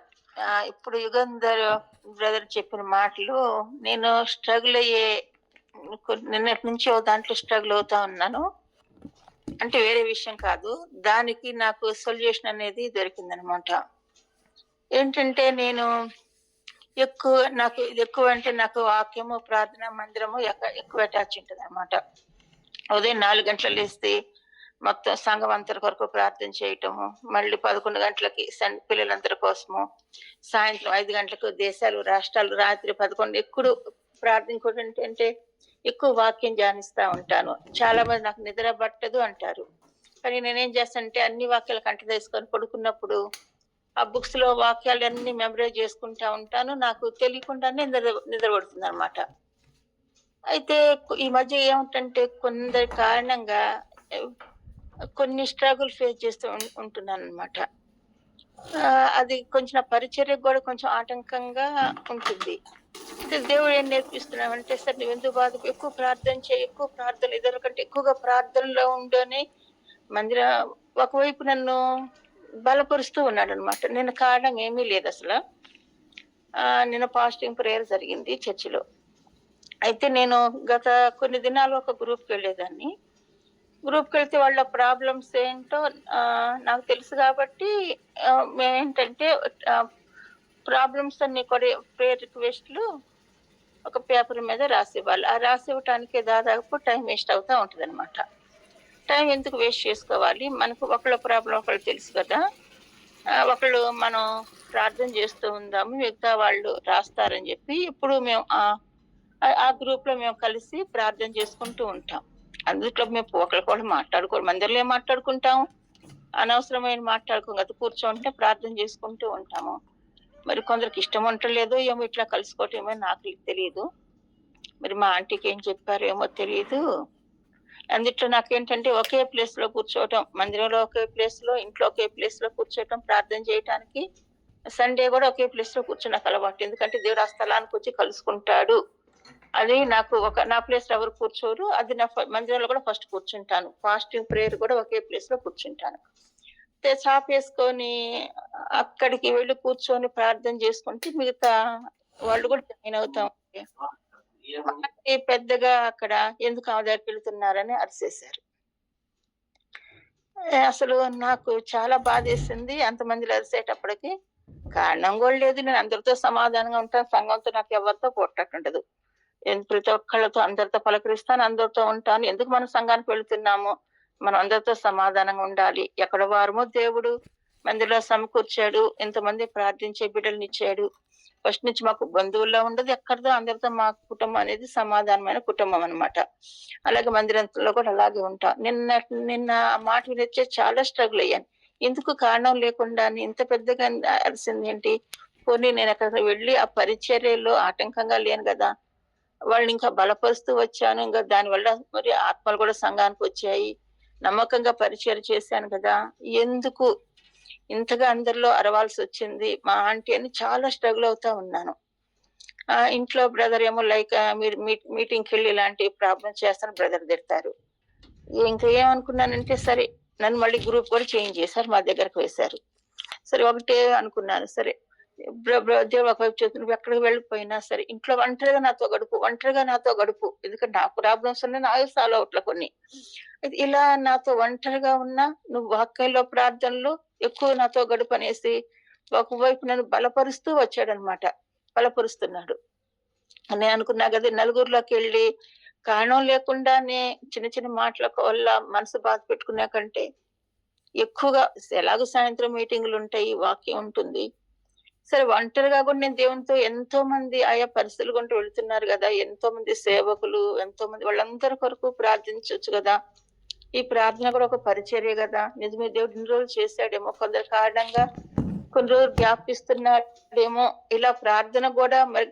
ఇప్పుడు యుగంధర్ బ్రదర్ చెప్పిన మాటలు నేను స్ట్రగుల్ అయ్యే నిన్నటి నుంచి ఓ దాంట్లో స్ట్రగుల్ అవుతా ఉన్నాను. అంటే వేరే విషయం కాదు, దానికి నాకు సొల్యూషన్ అనేది దొరికిందనమాట. ఏంటంటే నేను నాకు ఇది ఎక్కువ అంటే నాకు వాక్యము, ప్రార్థన, మందిరము ఎక్కువ అటాచ్ ఉంటుంది అనమాట. ఉదయం 4 గంటలు లేస్తే మొత్తం సంఘం అందరి కొరకు ప్రార్థన చేయటము, మళ్ళీ 11 గంటలకి పిల్లలందరి కోసము, సాయంత్రం 5 గంటలకు దేశాలు, రాష్ట్రాలు, రాత్రి 11 ఎక్కువ ప్రార్థన కూడా అంటే ఎక్కువ వాక్యం ధ్యానిస్తా ఉంటాను. చాలా మంది నాకు నిద్ర పట్టదు అంటారు, కానీ నేనేం చేస్తానంటే అన్ని వాక్యాలు కంట తీసుకొని పడుకున్నప్పుడు ఆ బుక్స్ లో వాక్యాలు అన్ని మెమరైజ్ చేసుకుంటా ఉంటాను. నాకు తెలియకుండానే నిద్ర పడుతుంది అనమాట. అయితే ఈ మధ్య ఏమిటంటే కొందరి కారణంగా కొన్ని స్ట్రగుల్ ఫేస్ చేస్తూ ఉంటున్నాను అనమాట. అది కొంచెం పరిచర్యకు కూడా కొంచెం ఆటంకంగా ఉంటుంది. దేవుడు ఏం నేర్పిస్తున్నామంటే, సార్ నువ్వు ఎందుకు బాధ, ఎక్కువ ప్రార్థన చేయి, ఎక్కువ ప్రార్థన, ఇద్దరు కంటే ఎక్కువగా ప్రార్థనలో ఉండని మందిర ఒకవైపు నన్ను బలపరుస్తూ ఉన్నాడు అనమాట. నేను కారణం ఏమీ లేదు అసలు. నిన్న ఫాస్టింగ్ ప్రేయర్ జరిగింది చర్చిలో. అయితే నేను గత కొన్ని దినాలు ఒక గ్రూప్కి వెళ్ళేదాన్ని. గ్రూప్కి వెళ్తే వాళ్ళ ప్రాబ్లమ్స్ ఏంటో నాకు తెలుసు కాబట్టి మేమేంటంటే ప్రాబ్లమ్స్ అన్ని కూడా ప్రేయర్ రిక్వెస్ట్లు ఒక పేపర్ మీద రాసివ్వాలి. ఆ రాసివ్వటానికి దాదాపు టైం వేస్ట్ అవుతూ ఉంటుంది అనమాట. టైం ఎందుకు వేస్ట్ చేసుకోవాలి, మనకు ఒకళ్ళ ప్రాబ్లం ఒకళ్ళు తెలుసు కదా. ఒకళ్ళు మనం ప్రార్థన చేస్తూ ఉందాము, మిగతా వాళ్ళు రాస్తారని చెప్పి ఇప్పుడు మేము ఆ గ్రూప్ లో మేము కలిసి ప్రార్థన చేసుకుంటూ ఉంటాం. అందులో మేము ఒకరికొకరు మాట్లాడుకోవాలి, మందిరంలో ఏం మాట్లాడుకుంటాం, అనవసరమైన మాట్లాడుకోం కదా, కూర్చోంటే ప్రార్థన చేసుకుంటూ ఉంటాము. మరి కొందరికి ఇష్టం ఉండలేదో ఏమో ఇట్లా కలుసుకోవటం ఏమో నాకు తెలియదు. మరి మా ఆంటీకి ఏం చెప్పారో ఏమో తెలియదు. అందుట్లో నాకేంటంటే ఒకే ప్లేస్ లో కూర్చోవటం, మందిరంలో ఒకే ప్లేస్ లో, ఇంట్లో ఒకే ప్లేస్ లో కూర్చోవటం, ప్రార్థన చేయటానికి సండే కూడా ఒకే ప్లేస్ లో కూర్చొని నాకు అలవాటు. ఎందుకంటే దేవుడు ఆ స్థలానికి వచ్చి కలుసుకుంటాడు. అది నాకు నా ప్లేస్ లో ఎవరు కూర్చోరు, అది నా మందిరంలో కూడా ఫస్ట్ కూర్చుంటాను. ఫాస్టింగ్ ప్రేయర్ కూడా ఒకే ప్లేస్ లో కూర్చుంటాను. చాపేసుకొని అక్కడికి వెళ్ళి కూర్చొని ప్రార్థన చేసుకుంటే మిగతా వాళ్ళు కూడా జాయిన్ అవుతాం. పెద్దగా అక్కడ ఎందుకు ఆమె దగ్గరికి వెళ్తున్నారని అరిసేశారు. అసలు నాకు చాలా బాధేసింది. అంతమందిలో అరిసేటప్పటికి కారణం కూడా లేదు. నేను అందరితో సమాధానంగా ఉంటాను, సంఘంతో నాకు ఎవరితో కొట్టట్టుండదు. ప్రతి ఒక్కళ్ళతో అందరితో పలకరిస్తాను, అందరితో ఉంటాను. ఎందుకు మనం సంఘానికి వెళుతున్నాము, మనం అందరితో సమాధానంగా ఉండాలి. ఎక్కడ వారమో దేవుడు మందిలో సమకూర్చాడు, ఎంతమంది ప్రార్థించే బిడ్డల్ని ఇచ్చాడు. ఫస్ట్ నుంచి మాకు బంధువుల్లో ఉండదు, ఎక్కడిదో అందరితో మా కుటుంబం అనేది సమాధానమైన కుటుంబం అనమాట. అలాగే మందిరంలో కూడా అలాగే ఉంటాం. నిన్న మాట వినొచ్చే చాలా స్ట్రగుల్ అయ్యాను. ఎందుకు కారణం లేకుండా ఇంత పెద్దగా అరిసింది ఏంటి, పోనీ నేను అక్కడ వెళ్ళి ఆ పరిచర్యలో ఆటంకంగా లేను కదా, వాళ్ళని ఇంకా బలపరుస్తూ వచ్చాను. ఇంకా దానివల్ల మరి ఆత్మలు కూడా సంఘానికి వచ్చాయి, నమ్మకంగా పరిచయం చేశాను కదా, ఎందుకు ఇంతగా అందరిలో అరవాల్సి వచ్చింది మా ఆంటీ అని చాలా స్ట్రగుల్ అవుతా ఉన్నాను. ఇంట్లో బ్రదర్ ఏమో లైక్ మీరు మీటింగ్కి వెళ్ళి ఇలాంటి ప్రాబ్లమ్ చేస్తాను, బ్రదర్ తిడతారు. ఇంకా ఏమనుకున్నానంటే సరే, నన్ను మళ్ళీ గ్రూప్ కూడా చేంజ్ చేశారు, మా దగ్గరకు వేశారు. సరే ఒకటే అనుకున్నాను, సరే దేవుడు ఒకవైపు చేసి నువ్వు ఎక్కడికి వెళ్ళిపోయినా సరే ఇంట్లో ఒంటరిగా నాతో గడుపు, ఎందుకంటే నా ప్రాబ్లమ్స్ ఉన్నాయి, నాకు సాల్వ్ అవట్ల కొన్ని. ఇలా నాతో ఒంటరిగా ఉన్నా నువ్వు వాక్యంలో, ప్రార్థనలో ఎక్కువ నాతో గడుపు అనేసి ఒకవైపు నన్ను బలపరుస్తూ వచ్చాడనమాట, బలపరుస్తున్నాడు. నేను అనుకున్నా కదా, నలుగురిలోకి వెళ్ళి కారణం లేకుండానే చిన్న చిన్న మాటల వల్ల మనసు బాధ పెట్టుకున్నా కంటే ఎక్కువగా ఎలాగో సాయంత్రం మీటింగులు ఉంటాయి, వాక్యం ఉంటుంది. సరే ఒంటరిగా కూడా నేను దేవునితో ఎంతో మంది ఆయా పరిస్థితులు కొంటూ వెళ్తున్నారు కదా, ఎంతో మంది సేవకులు, ఎంతో మంది వాళ్ళందరి కొరకు ప్రార్థించవచ్చు కదా. ఈ ప్రార్థన కూడా ఒక పరిచర్య కదా. నిజమే, దేవుడు ఇన్ని రోజులు చేశాడేమో, కొందరు కారణంగా కొన్ని రోజులు జ్ఞాపిస్తున్నాడేమో, ఇలా ప్రార్థన కూడా మరి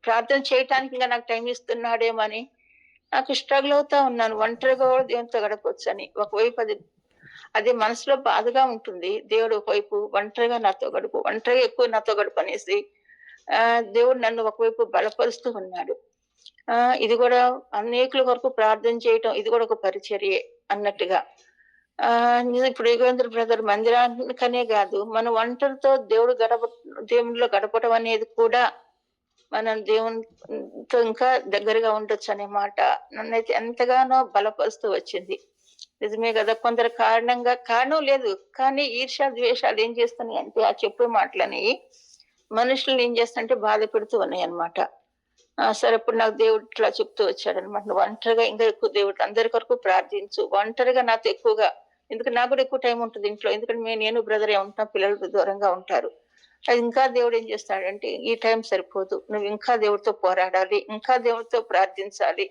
ప్రార్థన చేయటానికి ఇంకా నాకు టైం ఇస్తున్నాడేమో అని నాకు స్ట్రగుల్ అవుతా ఉన్నాను. ఒంటరిగా కూడా దేవునితో గడపవచ్చు అని ఒకవైపు అది మనసులో బాధగా ఉంటుంది. దేవుడు ఒకవైపు ఒంటరిగా నాతో గడుపు, ఒంటరిగా ఎక్కువ నాతో గడుపు అనేసి దేవుడు నన్ను ఒకవైపు బలపరుస్తూ ఉన్నాడు. ఇది కూడా అనేకుల వరకు ప్రార్థన చేయటం, ఇది కూడా ఒక పరిచర్యే. అన్నట్టుగా. ఇప్పుడు యుగేంద్ర బ్రదర్ మందిరానికనే కాదు, మన ఒంటరితో దేవునిలో గడపడం అనేది కూడా మనం దేవునితో ఇంకా దగ్గరగా ఉండొచ్చు అనే మాట నన్నైతే ఎంతగానో బలపరుస్తూ వచ్చింది. నిజమే కదా, కొందరు కారణం లేదు, కానీ ఈర్ష్య ద్వేషాలు ఏం చేస్తున్నాయి అంటే ఆ చెప్పే మాటలని మనుషులను ఏం చేస్తుంటే బాధ పెడుతూ ఉన్నాయి అనమాట. సరే, ఇప్పుడు నాకు దేవుడు ఇట్లా చెప్తూ వచ్చాడు అనమాట, నువ్వు ఒంటరిగా ఇంకా ఎక్కువ దేవుడు అందరి కొరకు ప్రార్థించు, ఒంటరిగా నాతో ఎక్కువగా, ఎందుకంటే నాకు కూడా ఎక్కువ టైం ఉంటుంది ఇంట్లో, ఎందుకంటే నేను బ్రదరే ఉంటాం, పిల్లలు దూరంగా ఉంటారు. అది ఇంకా దేవుడు ఏం చేస్తాడంటే ఈ టైం సరిపోదు, నువ్వు ఇంకా దేవుడితో పోరాడాలి, ఇంకా దేవుడితో ప్రార్థించాలి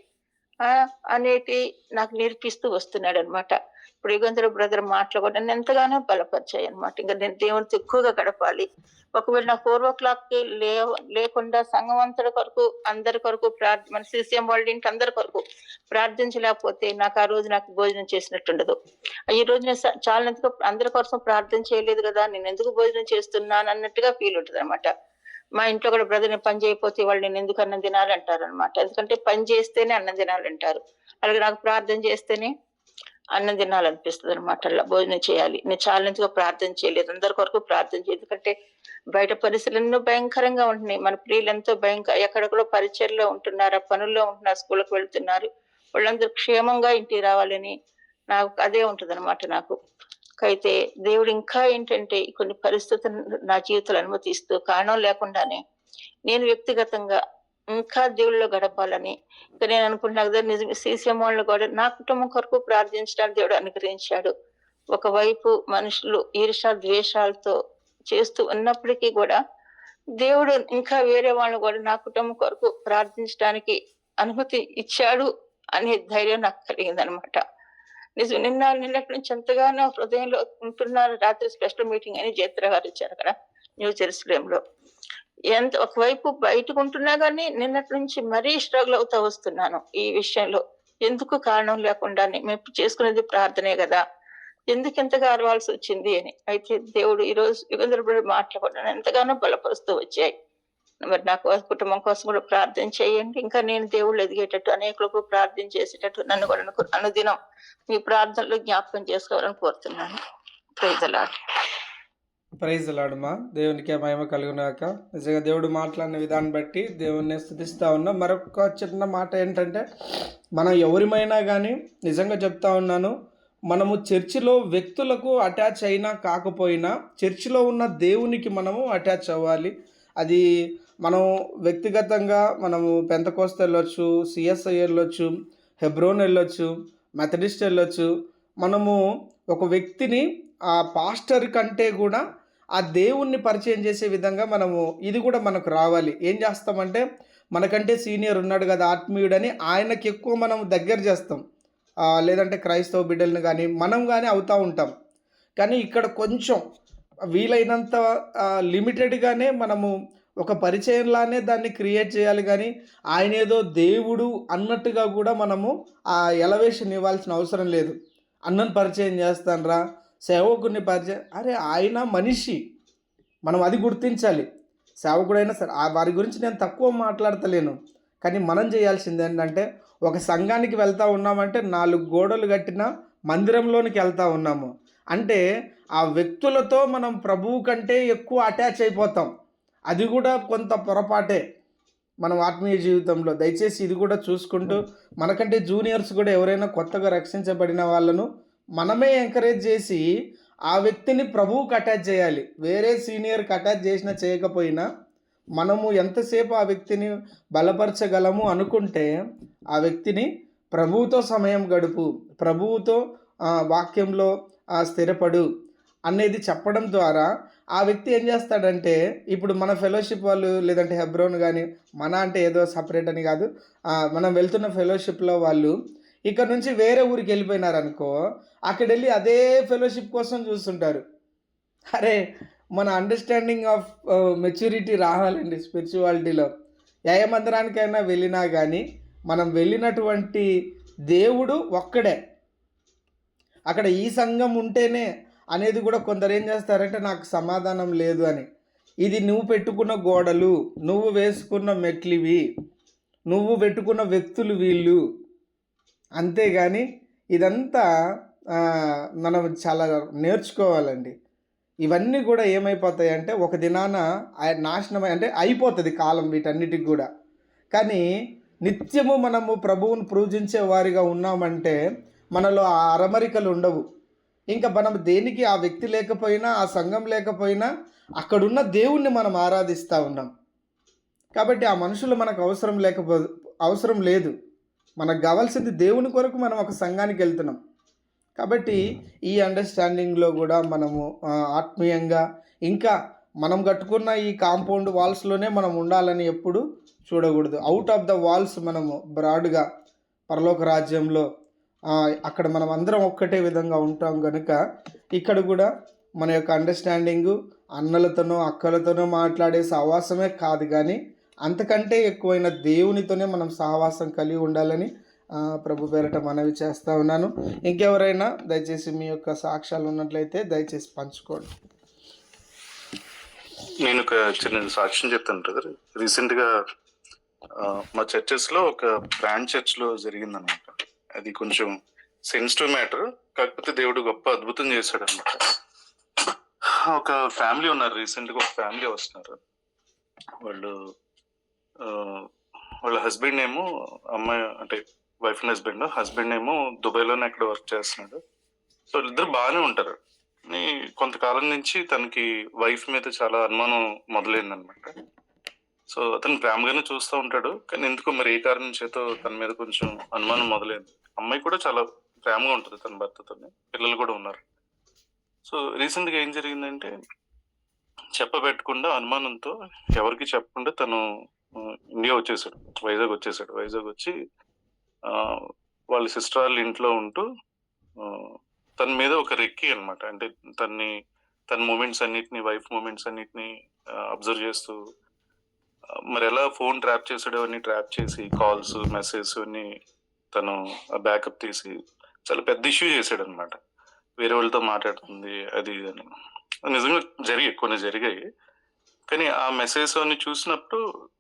అనేటి నాకు నేర్పిస్తూ వస్తున్నాడు అనమాట. ఇప్పుడు యుగంధర బ్రదర్ మాటలు కూడా నన్ను ఎంతగానో బలపరిచాయి అనమాట. ఇంకా నేను దేవుడితో ఎక్కువగా గడపాలి. ఒకవేళ నాకు 4:00 లేకుండా సంఘం అంతటి కొరకు అందరి కొరకు మన CCM వాళ్ళ ఇంటి అందరి కొరకు ప్రార్థించలేకపోతే నాకు ఆ రోజు నాకు భోజనం చేసినట్టు ఉండదు. ఈ రోజు నేను చాలా అందరి కోసం ప్రార్థన చేయలేదు కదా, నేను ఎందుకు భోజనం చేస్తున్నాను అన్నట్టుగా ఫీల్ ఉంటుంది అనమాట. మా ఇంట్లో కూడా బ్రదర్ నేను పని చేయకపోతే వాళ్ళు నేను ఎందుకు అన్నం తినాలంటారు అనమాట. ఎందుకంటే పని చేస్తేనే అన్నం తినాలంటారు, అలాగే నాకు ప్రార్థన చేస్తేనే అన్నం తినాలనిపిస్తుంది అనమాట. అలా భోజనం చేయాలి, నేను చాలా ప్రార్థన చేయలేదు, అందరి కొరకు ప్రార్థన చేయలేదు. ఎందుకంటే బయట పరిస్థితులు ఎన్నో భయంకరంగా ఉంటున్నాయి. మన ప్రియులు ఎంతో ఎక్కడెక్కడో పరిచయలో ఉంటున్నారు, పనుల్లో ఉంటున్నారు, స్కూల్కి వెళ్తున్నారు, వాళ్ళందరూ క్షేమంగా ఇంటికి రావాలని నాకు అదే ఉంటుంది అనమాట. నాకు అయితే దేవుడు ఇంకా ఏంటంటే కొన్ని పరిస్థితులు నా జీవితంలో అనుమతిస్తూ కారణం లేకుండానే నేను వ్యక్తిగతంగా ఇంకా దేవుళ్ళలో గడపాలని ఇంకా నేను అనుకుంటున్నా కదా, నిజమే CCM వాళ్ళు కూడా నా కుటుంబం కొరకు ప్రార్థించడానికి దేవుడు అనుగ్రహించాడు. ఒకవైపు మనుషులు ఈర్ష్య ద్వేషాలతో చేస్తూ ఉన్నప్పటికీ కూడా దేవుడు ఇంకా వేరే వాళ్ళు కూడా నా కుటుంబం కొరకు ప్రార్థించడానికి అనుమతి ఇచ్చాడు అనే ధైర్యం నాకు కలిగింది అనమాట. నిన్నటి నుంచి ఎంతగానో హృదయంలో ఉంటున్నారు. రాత్రి స్పెషల్ మీటింగ్ అని జయత్ర గారు ఇచ్చారు అక్కడ న్యూ జెరూసలేంలో. ఒకవైపు బయటకు ఉంటున్నా కానీ నిన్నటి నుంచి మరీ స్ట్రగుల్ అవుతా వస్తున్నాను ఈ విషయంలో. ఎందుకు కారణం లేకుండానే మేము చేసుకునేది ప్రార్థనే కదా, ఎందుకు ఎంతగా అరవాల్సి వచ్చింది అని. అయితే దేవుడు ఈరోజు యుగంధర మాట్లాడకుండా ఎంతగానో బలపరుస్తూ వచ్చాయి. మరి నాకు కుటుంబం కోసం కూడా ప్రార్థన చేయండి, ఇంకా నేను దేవుళ్ళు ఎదిగేటట్టు అనేకులకు ప్రార్థన చేసేటట్టు నన్ను కూడా అనుదినం మీ ప్రార్థనలో జ్ఞాపకం చేసుకోవాలని కోరుతున్నాను. Praise the Lord. Praise the Lord మా. దేవునికి మహిమ కలుగునాక. నిజంగా దేవుడు మాట్లాడిన విధానం బట్టి దేవుణ్ణి స్తుతిస్తూ ఉన్నాం. మరొక చిన్న మాట ఏంటంటే, మనం ఎవరిమైనా కానీ నిజంగా చెప్తా ఉన్నాను, మనము చర్చిలో వ్యక్తులకు అటాచ్ అయినా కాకపోయినా చర్చిలో ఉన్న దేవునికి మనము అటాచ్ అవ్వాలి. అది మనం వ్యక్తిగతంగా మనము పెంతకోస్తు వెళ్ళొచ్చు, CSI వెళ్ళొచ్చు, హెబ్రోన్ వెళ్ళొచ్చు, మెథడిస్ట్ వెళ్ళొచ్చు. మనము ఒక వ్యక్తిని ఆ పాస్టర్ కంటే కూడా ఆ దేవుణ్ణి పరిచయం చేసే విధంగా మనము ఇది కూడా మనకు రావాలి. ఏం చేస్తామంటే, మనకంటే సీనియర్ ఉన్నాడు కదా ఆత్మీయుడని ఆయనకి ఎక్కువ మనం దగ్గర చేస్తాం, లేదంటే క్రైస్తవ బిడ్డలను కానీ మనం కానీ అవుతూ ఉంటాం. కానీ ఇక్కడ కొంచెం వీలైనంత లిమిటెడ్గానే మనము ఒక పరిచయంలానే దాన్ని క్రియేట్ చేయాలి. కానీ ఆయన ఏదో దేవుడు అన్నట్టుగా కూడా మనము ఆ ఎలవేషన్ ఇవ్వాల్సిన అవసరం లేదు. అన్నను పరిచయం చేస్తానరా, సేవకుడిని పరిచయం, అరే ఆయన మనిషి, మనం అది గుర్తించాలి. సేవకుడైనా సరే వారి గురించి నేను తక్కువ మాట్లాడతలేను, కానీ మనం చేయాల్సింది ఏంటంటే, ఒక సంఘానికి వెళ్తూ ఉన్నామంటే 4 గోడలు కట్టిన మందిరంలోనికి వెళ్తూ ఉన్నాము అంటే ఆ వ్యక్తులతో మనం ప్రభువు కంటే ఎక్కువ అటాచ్ అయిపోతాం. అది కూడా కొంత పొరపాటే మనం ఆత్మీయ జీవితంలో. దయచేసి ఇది కూడా చూసుకుంటూ, మనకంటే జూనియర్స్ కూడా ఎవరైనా కొత్తగా రక్షించబడిన వాళ్ళను మనమే ఎంకరేజ్ చేసి ఆ వ్యక్తిని ప్రభువుకి అటాచ్ చేయాలి. వేరే సీనియర్కి అటాచ్ చేసినా చేయకపోయినా మనము ఎంతసేపు ఆ వ్యక్తిని బలపరచగలము అనుకుంటే ఆ వ్యక్తిని ప్రభువుతో సమయం గడుపు, ప్రభువుతో వాక్యంలో స్థిరపడు అనేది చెప్పడం ద్వారా ఆ వ్యక్తి ఏం చేస్తాడంటే, ఇప్పుడు మన ఫెలోషిప్ వాళ్ళు లేదంటే హెబ్రోన్ కానీ, మన అంటే ఏదో సపరేట్ అని కాదు, మనం వెళ్తున్న ఫెలోషిప్లో వాళ్ళు ఇక్కడ నుంచి వేరే ఊరికి వెళ్ళిపోయినారనుకో, అక్కడ వెళ్ళి అదే ఫెలోషిప్ కోసం చూస్తుంటారు. అరే, మన అండర్స్టాండింగ్ ఆఫ్ మెచ్యూరిటీ రావాలండి స్పిరిచువాలిటీలో. ఏ మందిరానికైనా వెళ్ళినా కానీ మనం వెళ్ళినటువంటి దేవుడు ఒక్కడే. అక్కడ ఈ సంఘం ఉంటేనే అనేది కూడా కొందరు ఏం చేస్తారంటే, నాకు సమాధానం లేదు అని. ఇది నువ్వు పెట్టుకున్న గోడలు, నువ్వు వేసుకున్న మెట్లివి, నువ్వు పెట్టుకున్న వ్యక్తులు వీళ్ళు, అంతేగాని ఇదంతా ఆ, మనం చాలా నేర్చుకోవాలండి. ఇవన్నీ కూడా ఏమైపోతాయి అంటే ఒక దినాన నాశనం అంటే అయిపోతుంది కాలం వీటన్నిటికి కూడా. కానీ నిత్యము మనము ప్రభువును పూజించే వారిగా ఉన్నామంటే మనలో ఆ అరమరికలు ఉండవు. ఇంకా మనం దేనికి ఆ వ్యక్తి లేకపోయినా ఆ సంఘం లేకపోయినా అక్కడున్న దేవుణ్ణి మనం ఆరాధిస్తూ ఉన్నాం. కాబట్టి ఆ మనుషులు మనకు అవసరం లేదు. మనకు కావాల్సింది దేవుని కొరకు మనం ఒక సంఘానికి వెళ్తున్నాం. కాబట్టి ఈ అండర్స్టాండింగ్లో కూడా మనము ఆత్మీయంగా ఇంకా మనం కట్టుకున్న ఈ కాంపౌండ్ వాల్స్లోనే మనం ఉండాలని ఎప్పుడు చూడకూడదు. అవుట్ ఆఫ్ ద వాల్స్ మనము బ్రాడ్గా పరలోక రాజ్యంలో అక్కడ మనం అందరం ఒక్కటే విధంగా ఉంటాం కనుక ఇక్కడ కూడా మన యొక్క అండర్స్టాండింగు అన్నలతోనో అక్కలతోనో మాట్లాడే సహవాసమే కాదు, కానీ అంతకంటే ఎక్కువైన దేవునితోనే మనం సహవాసం కలిగి ఉండాలని ప్రభు పేరట మనవి చేస్తూ ఉన్నాను. ఇంకెవరైనా దయచేసి మీ యొక్క సాక్ష్యాలు ఉన్నట్లయితే దయచేసి పంచుకోండి. నేను ఒక చిన్న సాక్ష్యం చెప్తాను బ్రదర్. రీసెంట్గా మా చర్చెస్లో ఒక బ్రాంచ్ చర్చ్లో జరిగిందనమాట. అది కొంచెం సెన్సిటివ్ మ్యాటర్, కాకపోతే దేవుడు గొప్ప అద్భుతం చేశాడు అనమాట. ఒక ఫ్యామిలీ ఉన్నారు, రీసెంట్గా ఒక ఫ్యామిలీ వస్తున్నారు. వాళ్ళ హస్బెండ్ ఏమో అమ్మాయి అంటే వైఫ్ అండ్ హస్బెండ్ ఏమో దుబాయ్లోనే అక్కడ వర్క్ చేస్తున్నాడు. సో వాళ్ళిద్దరు బాగానే ఉంటారు. కొంతకాలం నుంచి తనకి వైఫ్ మీద చాలా అనుమానం మొదలైందనమాట. సో అతను ప్రేమగానే చూస్తూ ఉంటాడు, కానీ ఎందుకో మరి ఏ కారణం చేతో తన మీద కొంచెం అనుమానం మొదలైంది. అమ్మాయి కూడా చాలా ప్రేమగా ఉంటుంది తన భర్తతో, పిల్లలు కూడా ఉన్నారు. సో రీసెంట్గా ఏం జరిగిందంటే చెప్పబెట్టకుండా అనుమానంతో ఎవరికి చెప్పకుండా తను ఇండియా వచ్చేసాడు, వైజాగ్ వచ్చి వాళ్ళ సిస్టర్ వాళ్ళ ఇంట్లో ఉంటూ తన మీద ఒక రెక్కి అనమాట. అంటే తన మూమెంట్స్ అన్నిటిని, వైఫ్ మూమెంట్స్ అన్నిటిని అబ్జర్వ్ చేస్తూ మరి ఎలా ఫోన్ ట్రాప్ చేసాడో అన్ని ట్రాప్ చేసి కాల్స్ మెసేజ్ అన్ని తను బ్యాకప్ తీసి చాలా పెద్ద ఇష్యూ చేశాడు అనమాట. వేరే వాళ్ళతో మాట్లాడుతుంది అది ఇది అని. నిజంగా కొన్ని జరిగాయి. కానీ ఆ మెసేజ్ అన్ని చూసినప్పుడు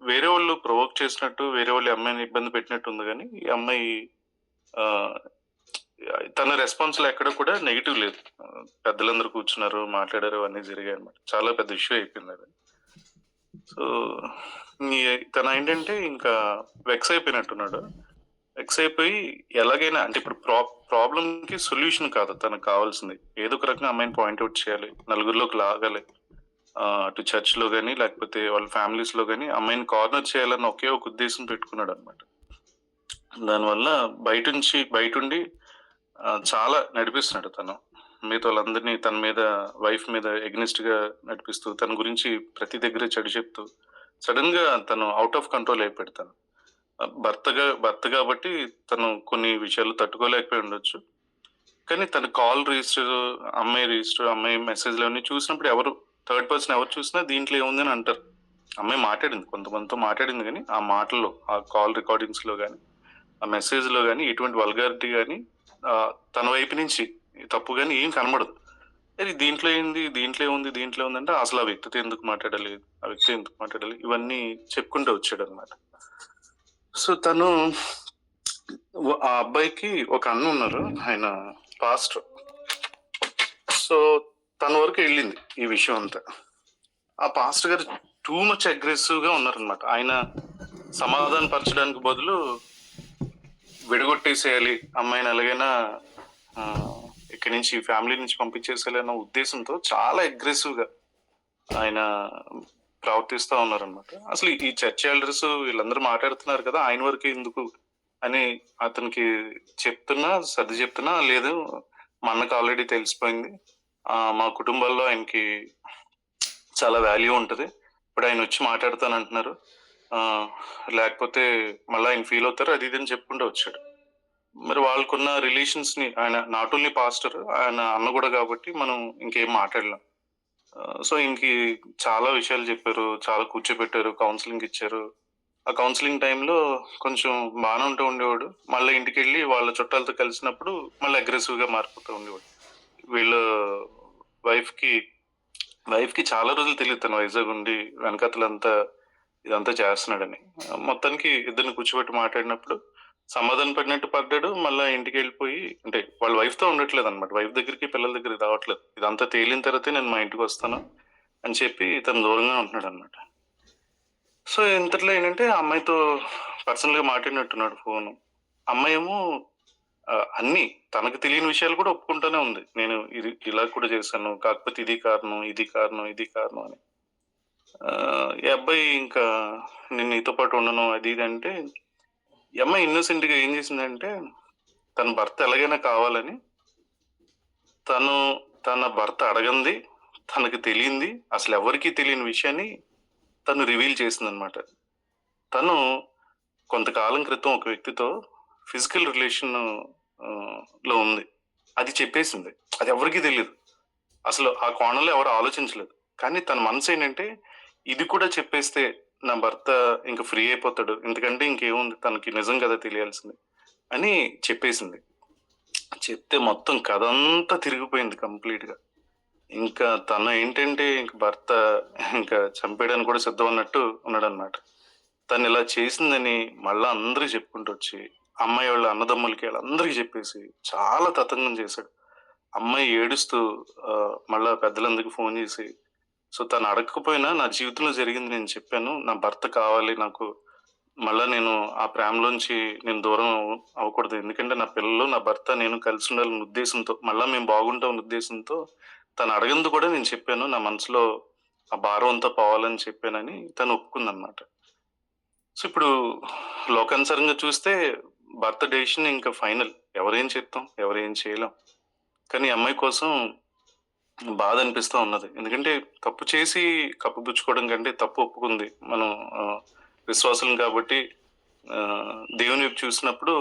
వేరే వాళ్ళు ప్రొవోక్ చేసినట్టు, వేరే వాళ్ళు అమ్మాయిని ఇబ్బంది పెట్టినట్టు ఉంది. కానీ ఈ అమ్మాయి తన రెస్పాన్స్లో ఎక్కడ కూడా నెగిటివ్ లేదు. పెద్దలందరూ కూర్చున్నారు, మాట్లాడారు, అన్నీ జరిగాయి అనమాట. చాలా పెద్ద ఇష్యూ అయిపోయింది అది. సో తన ఏంటంటే ఇంకా వెక్స్ అయిపోయినట్టున్నాడు. వెక్స్ అయిపోయి ఎలాగైనా అంటే ఇప్పుడు ప్రాబ్లంకి సొల్యూషన్ కాదు తనకు కావాల్సింది, ఏదో ఒక రకంగా అమ్మాయిని పాయింట్అవుట్ చేయాలి, నలుగురిలోకి లాగాలి. అటు చర్చ్లో కానీ లేకపోతే వాళ్ళ ఫ్యామిలీస్లో కానీ అమ్మాయిని కార్నర్ చేయాలన్న ఒకే ఒక ఉద్దేశం పెట్టుకున్నాడు అనమాట. దానివల్ల బయటుండి చాలా నడిపిస్తున్నాడు తను. మిగతా వాళ్ళందరినీ తన మీద, వైఫ్ మీద ఎగ్నెస్ట్గా నడిపిస్తూ, తన గురించి ప్రతి దగ్గర చెడు చెప్తూ సడన్ గా తను అవుట్ ఆఫ్ కంట్రోల్ అయిపోయాడు. తను భర్త కాబట్టి తను కొన్ని విషయాలు తట్టుకోలేకపోయి ఉండొచ్చు. కానీ తన కాల్ రిజిస్టర్, అమ్మాయి మెసేజ్లు అన్నీ చూసినప్పుడు ఎవరు థర్డ్ పర్సన్ ఎవరు చూసినా దీంట్లో ఏముందని అంటారు. అమ్మాయి మాట్లాడింది, కొంతమందితో మాట్లాడింది, కానీ ఆ మాటల్లో, ఆ కాల్ రికార్డింగ్స్ లో కానీ, ఆ మెసేజ్ లో కానీ ఎటువంటి వల్గారిటీ కానీ తన వైపు నుంచి తప్పు కానీ ఏం కనబడదు. అది దీంట్లో ఉంది అంటే అసలు ఆ వ్యక్తితో ఎందుకు మాట్లాడాలి, ఇవన్నీ చెప్పుకుంటూ వచ్చాడు అనమాట. సో తను ఆ అబ్బాయికి ఒక అన్న ఉన్నారు, ఆయన పాస్టర్. సో తన వరకు వెళ్ళింది ఈ విషయం అంతా. ఆ పాస్టర్ గారు టూ మచ్ అగ్రెసివ్ గా ఉన్నారనమాట. ఆయన సమాధాన పరచడానికి బదులు విడగొట్టేసేయాలి అమ్మాయిని, ఎలాగైనా ఇక్కడి నుంచి, ఫ్యామిలీ నుంచి పంపించేసేయాలి అన్న ఉద్దేశంతో చాలా అగ్రెసివ్ గా ఆయన ప్రవర్తిస్తూ ఉన్నారనమాట. అసలు ఈ చర్చ్ ఎల్డర్స్ వీళ్ళందరూ మాట్లాడుతున్నారు కదా, ఆయన వరకు ఎందుకు అని అతనికి సర్ది చెప్తున్నా, లేదు మా అన్నకు ఆల్రెడీ తెలిసిపోయింది, మా కుటుంబాల్లో ఆయనకి చాలా వాల్యూ ఉంటుంది, ఇప్పుడు ఆయన వచ్చి మాట్లాడతానంటున్నారు, లేకపోతే మళ్ళీ ఆయన ఫీల్ అవుతారు, అది ఇది అని చెప్పుకుంటూ వచ్చాడు. మరి వాళ్ళకున్న రిలేషన్స్ ని, ఆయన నాట్ ఓన్లీ పాస్టర్, ఆయన అన్న కూడా కాబట్టి మనం ఇంకేం మాట్లాడలేం. సో చాలా విషయాలు చెప్పారు, చాలా కూర్చోబెట్టారు, కౌన్సిలింగ్ ఇచ్చారు. ఆ కౌన్సిలింగ్ టైంలో కొంచెం బాగానే ఉండేవాడు, మళ్ళీ ఇంటికి వెళ్ళి వాళ్ళ చుట్టాలతో కలిసినప్పుడు మళ్ళీ అగ్రెసివ్ గా మారిపోతూ ఉండేవాడు. వీళ్ళ వైఫ్ కి చాలా రోజులు తెలియదు తను వైజాగ్ ఉండి వెనకతలంతా ఇదంతా చేస్తున్నాడని. మొత్తానికి ఇద్దరిని కూర్చోబెట్టి మాట్లాడినప్పుడు సమాధానం పడినట్టు పడ్డాడు. మళ్ళా ఇంటికి వెళ్ళిపోయి అంటే వాళ్ళ వైఫ్తో ఉండట్లేదు అనమాట. వైఫ్ దగ్గరికి పిల్లల దగ్గరికి రావట్లేదు. ఇదంతా తేలిన తర్వాతే నేను మా ఇంటికి వస్తాను అని చెప్పి తను దూరంగా ఉంటున్నాడు అనమాట. సో ఇంతట్లో ఏంటంటే ఆ అమ్మాయితో పర్సనల్గా మాట్లాడినట్టున్నాడు ఫోను. అమ్మాయి ఏమో అన్నీ తనకు తెలియని విషయాలు కూడా ఒప్పుకుంటూనే ఉంది. నేను ఇది ఇలా కూడా చేశాను, కాకపోతే ఇది కారణం, ఇది కారణం, ఇది కారణం అని. ఈ అబ్బాయి ఇంకా నేను నీతో పాటు ఉండను అది ఇది అంటే, ఈ అమ్మాయి ఇన్నోసెంట్గా ఏం చేసిందంటే తన భర్త ఎలాగైనా కావాలని తన భర్త అడగంది, తనకు తెలియంది, అసలు ఎవరికీ తెలియని విషయాన్ని తను రివీల్ చేసిందనమాట. తను కొంతకాలం క్రితం ఒక వ్యక్తితో ఫిజికల్ రిలేషన్ లో ఉంది. అది చెప్పేసింది. అది ఎవరికీ తెలియదు. అసలు ఆ కోణంలో ఎవరు ఆలోచించలేదు. కానీ తన మనసు ఏంటంటే ఇది కూడా చెప్పేస్తే నా భర్త ఇంకా ఫ్రీ అయిపోతాడు, ఎందుకంటే ఇంకేముంది తనకి నిజం కదా తెలియాల్సింది అని చెప్పేసింది. చెప్తే మొత్తం కథ అంతా తిరిగిపోయింది కంప్లీట్గా. ఇంకా తను ఏంటంటే ఇంక భర్త ఇంకా చంపేయడానికి కూడా సిద్ధం అన్నట్టు ఉన్నాడు అనమాట. తను ఇలా చేసిందని మళ్ళా అందరూ చెప్పుకుంటూ వచ్చి అమ్మాయి వాళ్ళ అన్నదమ్ములకి వాళ్ళందరికీ చెప్పేసి చాలా తతంగం చేశాడు. అమ్మాయి ఏడుస్తూ మళ్ళా పెద్దలందరికీ ఫోన్ చేసి, సో తను అడగకపోయినా నా జీవితంలో జరిగింది నేను చెప్పాను, నా భర్త కావాలి నాకు, మళ్ళా నేను ఆ ప్రేమలోంచి నేను దూరం అవ్వకూడదు, ఎందుకంటే నా పిల్లలు నా భర్త నేను కలిసి ఉండాలనే ఉద్దేశంతో, మళ్ళా మేము బాగుంటామనే ఉద్దేశంతో తను అడగంది కూడా నేను చెప్పాను, నా మనసులో ఆ భారం అంతా పోవాలని చెప్పానని తను ఒప్పుకుందన్నమాట. సో ఇప్పుడు లోకానుసారంగా చూస్తే భర్త డెసిషన్ ఇంకా ఫైనల్, ఎవరేం చెప్తాం, ఎవరేం చేయలేం. కానీ అమ్మాయి కోసం బాధ అనిపిస్తూ ఉన్నది. ఎందుకంటే తప్పు చేసి కప్పుపుచ్చుకోవడం కంటే తప్పు ఒప్పుకుంది. మనం విశ్వాసం కాబట్టి దేవుని వైపు చూసినప్పుడు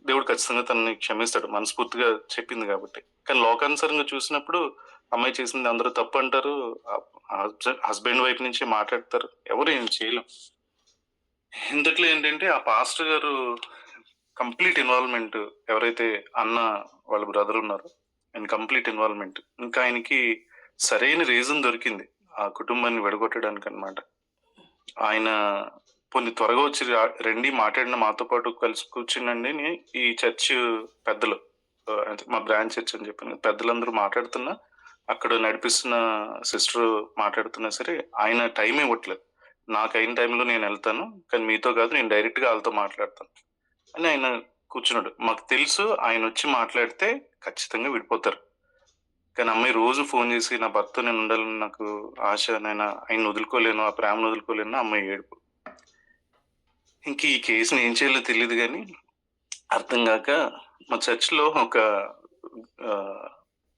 దేవుడు ఖచ్చితంగా తనని క్షమిస్తాడు, మనస్ఫూర్తిగా చెప్పింది కాబట్టి. కానీ లోకానుసారంగా చూసినప్పుడు అమ్మాయి చేసింది అందరూ తప్పు అంటారు, హస్బెండ్ వైపు నుంచి మాట్లాడతారు, ఎవరు ఏం చేయలేం. ఇంతట్లో ఏంటంటే ఆ పాస్టర్ గారు కంప్లీట్ ఇన్వాల్వ్మెంట్, ఎవరైతే అన్న వాళ్ళ బ్రదర్ ఉన్నారో ఆయన కంప్లీట్ ఇన్వాల్వ్మెంట్. ఇంకా ఆయనకి సరైన రీజన్ దొరికింది ఆ కుటుంబాన్ని విడగొట్టడానికి అనమాట. ఆయన కొన్ని త్వరగా వచ్చి రండి మాట్లాడిన మాతో పాటు కలిసి కూర్చుండండి ఈ చర్చ్ పెద్దలు, మా బ్రాంచ్ చర్చ్ అని చెప్పాను, పెద్దలందరూ మాట్లాడుతున్నా, అక్కడ నడిపిస్తున్న సిస్టర్ మాట్లాడుతున్నా సరే ఆయన టైం ఇవ్వట్లేదు. నాకు అయిన టైంలో నేను వెళ్తాను, కానీ మీతో కాదు, నేను డైరెక్ట్గా వాళ్ళతో మాట్లాడతాను అని ఆయన కూర్చున్నాడు. మాకు తెలుసు ఆయన వచ్చి మాట్లాడితే ఖచ్చితంగా విడిపోతారు. కానీ అమ్మాయి రోజు ఫోన్ చేసి నా భర్త నేను ఉండాలని నాకు ఆశ, నేను ఆయన వదులుకోలేను, ఆ ప్రేమను వదులుకోలేను, అమ్మాయి ఏడుపు. ఇంక ఈ కేసుని ఏం చేయాలో తెలియదు కానీ అర్థం కాక మా చర్చ్లో ఒక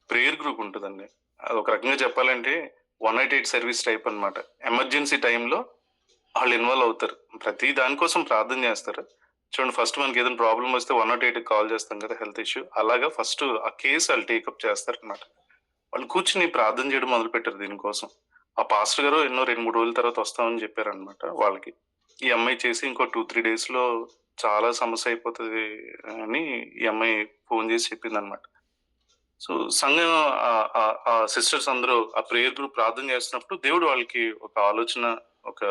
ప్రేయర్ గ్రూప్ ఉంటుందండి. అది ఒక రకంగా చెప్పాలంటే 188 సర్వీస్ టైప్ అనమాట. ఎమర్జెన్సీ టైంలో వాళ్ళు ఇన్వాల్వ్ అవుతారు, ప్రతి దానికోసం ప్రార్థన చేస్తారు. చూడండి, ఫస్ట్ మనకి ఏదైనా ప్రాబ్లం వస్తే 108కి కాల్ చేస్తాం కదా, హెల్త్ ఇష్యూ, అలాగా ఫస్ట్ ఆ కేసు వాళ్ళు టేకప్ చేస్తారు అనమాట. వాళ్ళు కూర్చుని ప్రార్థన చేయడం మొదలు పెట్టారు దీనికోసం. ఆ పాస్టర్ గారు ఎన్నో 2-3 రోజుల తర్వాత వస్తామని చెప్పారు అనమాట వాళ్ళకి. ఈ అమ్మాయి చేసి ఇంకో 2-3 డేస్లో చాలా సమస్య అయిపోతుంది అని ఈ అమ్మాయి ఫోన్ చేసి చెప్పింది అనమాట. సో సంఘం ఆ సిస్టర్స్ అందరూ ఆ ప్రేయర్ గ్రూప్ ప్రార్థన చేస్తున్నప్పుడు దేవుడు వాళ్ళకి ఒక ఆలోచన, ఒక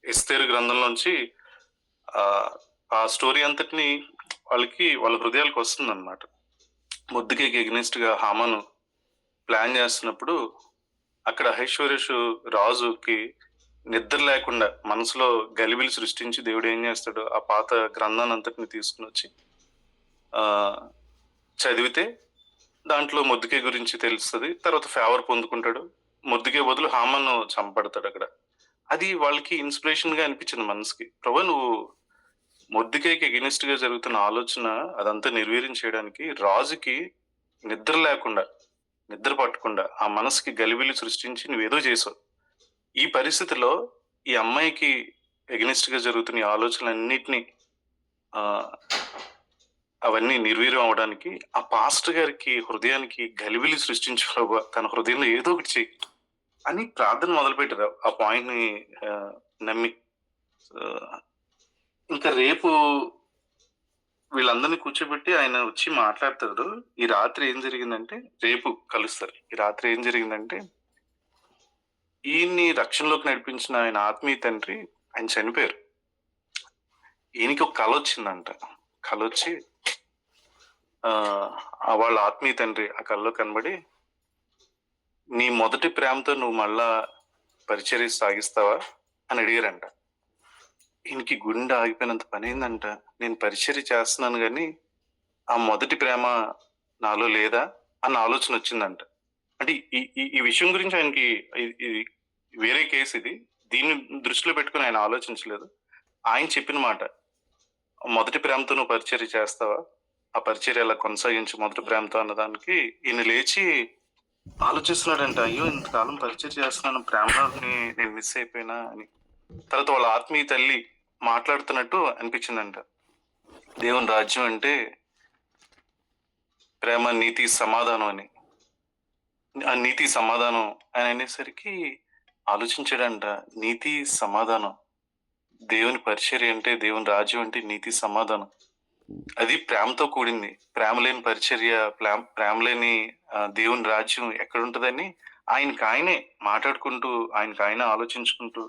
ఎస్తేరు గ్రంథంలోంచి ఆ స్టోరీ అంతటిని వాళ్ళ హృదయాలకు వస్తుంది అనమాట. మొద్దుకేకి ఎగ్నెస్ట్ గా హామాను ప్లాన్ చేస్తున్నప్పుడు అక్కడ అహైశ్వర్యషు రాజుకి నిద్ర లేకుండా మనసులో గలిబిలి సృష్టించి దేవుడు ఏం చేస్తాడు, ఆ పాత గ్రంథాన్ని అంతటిని తీసుకుని వచ్చి చదివితే దాంట్లో మొద్దుకే గురించి తెలుస్తుంది. తర్వాత ఫేవర్ పొందుకుంటాడు. మొద్దుకే బదులు హామాను చంపడతాడు అక్కడ. అది వాళ్ళకి ఇన్స్పిరేషన్ గా అనిపించింది మనసుకి. ప్రభు, నువ్వు మొద్దుకేకి ఎగెనిస్ట్ గా జరుగుతున్న ఆలోచన అదంతా నిర్వీర్యం చేయడానికి రాజుకి నిద్ర లేకుండా, నిద్ర పట్టకుండా ఆ మనసుకి గలిబిలి సృష్టించి నువ్వేదో చేసావు. ఈ పరిస్థితిలో ఈ అమ్మాయికి ఎగెనిస్ట్ గా జరుగుతున్న ఈ ఆలోచనలన్నిటినీ అవన్నీ నిర్వీర్యం అవడానికి ఆ పాస్టర్ గారికి హృదయానికి గలిబిలి సృష్టించు ప్రభు, తన హృదయంలో ఏదో ఒకటి చెయ్యి అని ప్రార్థన మొదలుపెట్టారు ఆ పాయింట్ ని నమ్మి. ఇంకా రేపు వీళ్ళందరినీ కూర్చోబెట్టి ఆయన వచ్చి మాట్లాడతాడు. ఈ రాత్రి ఏం జరిగిందంటే, రేపు కలుస్తారు. ఈ రాత్రి ఏం జరిగిందంటే, ఈయన్ని రక్షణలోకి నడిపించిన ఆయన ఆత్మీయ తండ్రి ఆయన చనిపోయారు. ఈయనకి ఒక కళ వచ్చిందంట. కళ వచ్చి వాళ్ళ ఆత్మీయ తండ్రి ఆ కళలో కనబడి, నీ మొదటి ప్రేమతో నువ్వు మళ్ళా పరిచర్య సాగిస్తావా అని అడిగారంట. ఈయనకి గుండె ఆగిపోయినంత పని అయిందంట. నేను పరిచర్య చేస్తున్నాను కానీ ఆ మొదటి ప్రేమ నాలో లేదా అన్న ఆలోచన వచ్చిందంట. అంటే ఈ ఈ ఈ విషయం గురించి ఆయనకి ఇది వేరే కేసు. ఇది దీన్ని దృష్టిలో పెట్టుకుని ఆయన ఆలోచించలేదు. ఆయన చెప్పిన మాట, మొదటి ప్రేమతో నువ్వు పరిచర్య చేస్తావా, ఆ పరిచర్య ఎలా కొనసాగించు మొదటి ప్రేమతో అన్నదానికి ఈయన లేచి ఆలోచిస్తున్నాడంట. అయ్యో, ఇంతకాలం పరిచర్య చేస్తున్నాను, ప్రేమని నేను మిస్ అయిపోయినా అని. తర్వాత వాళ్ళ ఆత్మీయ తల్లి మాట్లాడుతున్నట్టు అనిపించిందంట. దేవుని రాజ్యం అంటే ప్రేమ, నీతి, సమాధానం అని. ఆ నీతి సమాధానం అని అనేసరికి ఆలోచించాడంట. నీతి సమాధానం, దేవుని పరిచర్య అంటే, దేవుని రాజ్యం అంటే నీతి సమాధానం. అది ప్రేమతో కూడింది. ప్రేమ లేని పరిచర్య, ప్రేమ లేని దేవుని రాజ్యం ఎక్కడుంటదని ఆయనకు ఆయనే మాట్లాడుకుంటూ, ఆయనకు ఆయన ఆలోచించుకుంటూ,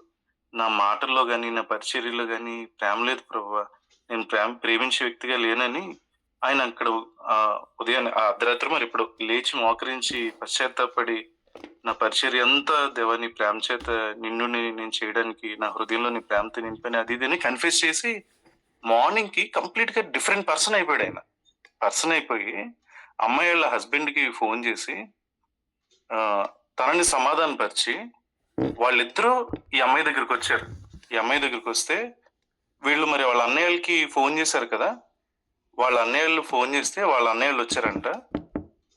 నా మాటల్లో కానీ నా పరిచర్యలో కానీ ప్రేమ లేదు ప్రభువా, నేను ప్రేమించే వ్యక్తిగా లేనని ఆయన అక్కడ ఉదయాన్నే అర్ధరాత్రి మరి ఇప్పుడు లేచి మోకరించి పశ్చాత్తాపడి, నా పరిచర్య అంతా దేవా నీ ప్రేమ చేత నిన్ను నేను చేయడానికి నా హృదయంలో నీ ప్రేమతో నింపని అది ఇదని కన్ఫ్యూజ్ చేసి మార్నింగ్ కి కంప్లీట్ గా డిఫరెంట్ పర్సన్ అయిపోయాడు. ఆయన పర్సన్ అయిపోయి అమ్మాయి వాళ్ళ హస్బెండ్ కి ఫోన్ చేసి తనని సమాధానపరిచి వాళ్ళిద్దరూ ఈ అమ్మాయి దగ్గరికి వచ్చారు. ఈ అమ్మాయి దగ్గరికి వస్తే వీళ్ళు మరి వాళ్ళ అన్నయ్యలకి ఫోన్ చేశారు కదా, వాళ్ళ అన్నయ్యలు ఫోన్ చేస్తే వాళ్ళ అన్నయ్యలు వచ్చారంట.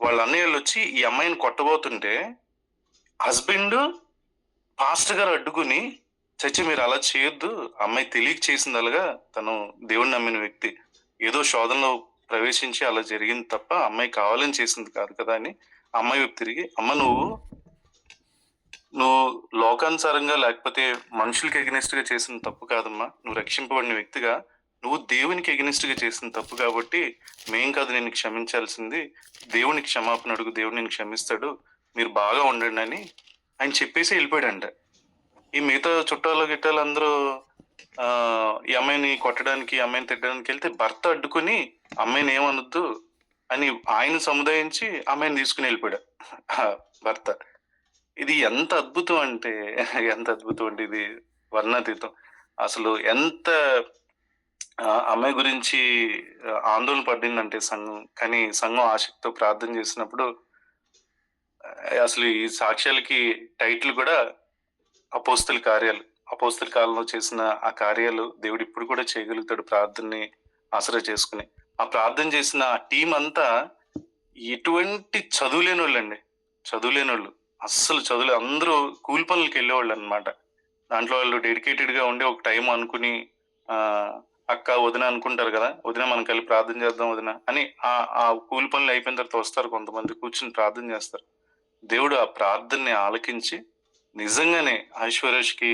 వాళ్ళ అన్నయ్యలు వచ్చి ఈ అమ్మాయిని కొట్టబోతుంటే హస్బెండ్ పాస్టర్ గారు అడ్డుకుని, చచ్చి మీరు అలా చేయొద్దు, అమ్మాయి తెలియక చేసింది, అలాగా తను దేవుడిని నమ్మిన వ్యక్తి, ఏదో శోధనలో ప్రవేశించి అలా జరిగింది తప్ప అమ్మాయి కావాలని చేసింది కాదు కదా అని అమ్మాయి వైపు తిరిగి, అమ్మ నువ్వు లోకానుసారంగా లేకపోతే మనుషులకి ఎగనెస్ట్ గా చేసిన తప్పు కాదమ్మా, నువ్వు రక్షింపబడిన వ్యక్తిగా నువ్వు దేవునికి ఎగనెస్ట్ గా చేసిన తప్పు కాబట్టి మేం కాదు నేను క్షమించాల్సింది, దేవునికి క్షమాపణ అడుగు, దేవుడు నేను క్షమిస్తాడు, మీరు బాగా ఉండండి అని ఆయన చెప్పేసి వెళ్ళిపోయాడంట. ఈ మిగతా చుట్టాలు గిట్టాలు అందరూ ఈ అమ్మాయిని కొట్టడానికి, అమ్మాయిని తిట్టడానికి వెళ్తే భర్త అడ్డుకుని అమ్మాయిని ఏమనొద్దు అని ఆయన సముదాయించి అమ్మాయిని తీసుకుని వెళ్ళిపోయాడు భర్త. ఇది ఎంత అద్భుతం అంటే ఇది వర్ణాతీతం. అసలు ఎంత అమ్మాయి గురించి ఆందోళన పడిందంటే సంఘం, కానీ సంఘం ఆసక్తితో ప్రార్థన చేసినప్పుడు అసలు ఈ సాక్ష్యాలకి టైటిల్ కూడా అపోస్తల కార్యాలు. అపోస్తల కాలంలో చేసిన ఆ కార్యాలు దేవుడు ఇప్పుడు కూడా చేయగలుగుతాడు ప్రార్థనని ఆసరా చేసుకుని. ఆ ప్రార్థన చేసిన ఆ టీం అంతా ఎటువంటి చదువులేని వాళ్ళండి, చదువులేని వాళ్ళు, అస్సలు చదువులే, అందరూ కూలి పనులకి వెళ్ళేవాళ్ళు అనమాట. దాంట్లో వాళ్ళు డెడికేటెడ్ గా ఉండి ఒక టైం అనుకుని అక్క వదిన అనుకుంటారు కదా, వదిన మనం కలిసి ప్రార్థన చేద్దాం వదిన అని ఆ కూలి పనులు అయిపోయిన తర్వాత వస్తారు కొంతమంది, కూర్చుని ప్రార్థన చేస్తారు. దేవుడు ఆ ప్రార్థనని ఆలకించి నిజంగానే ఐశ్వర్యకి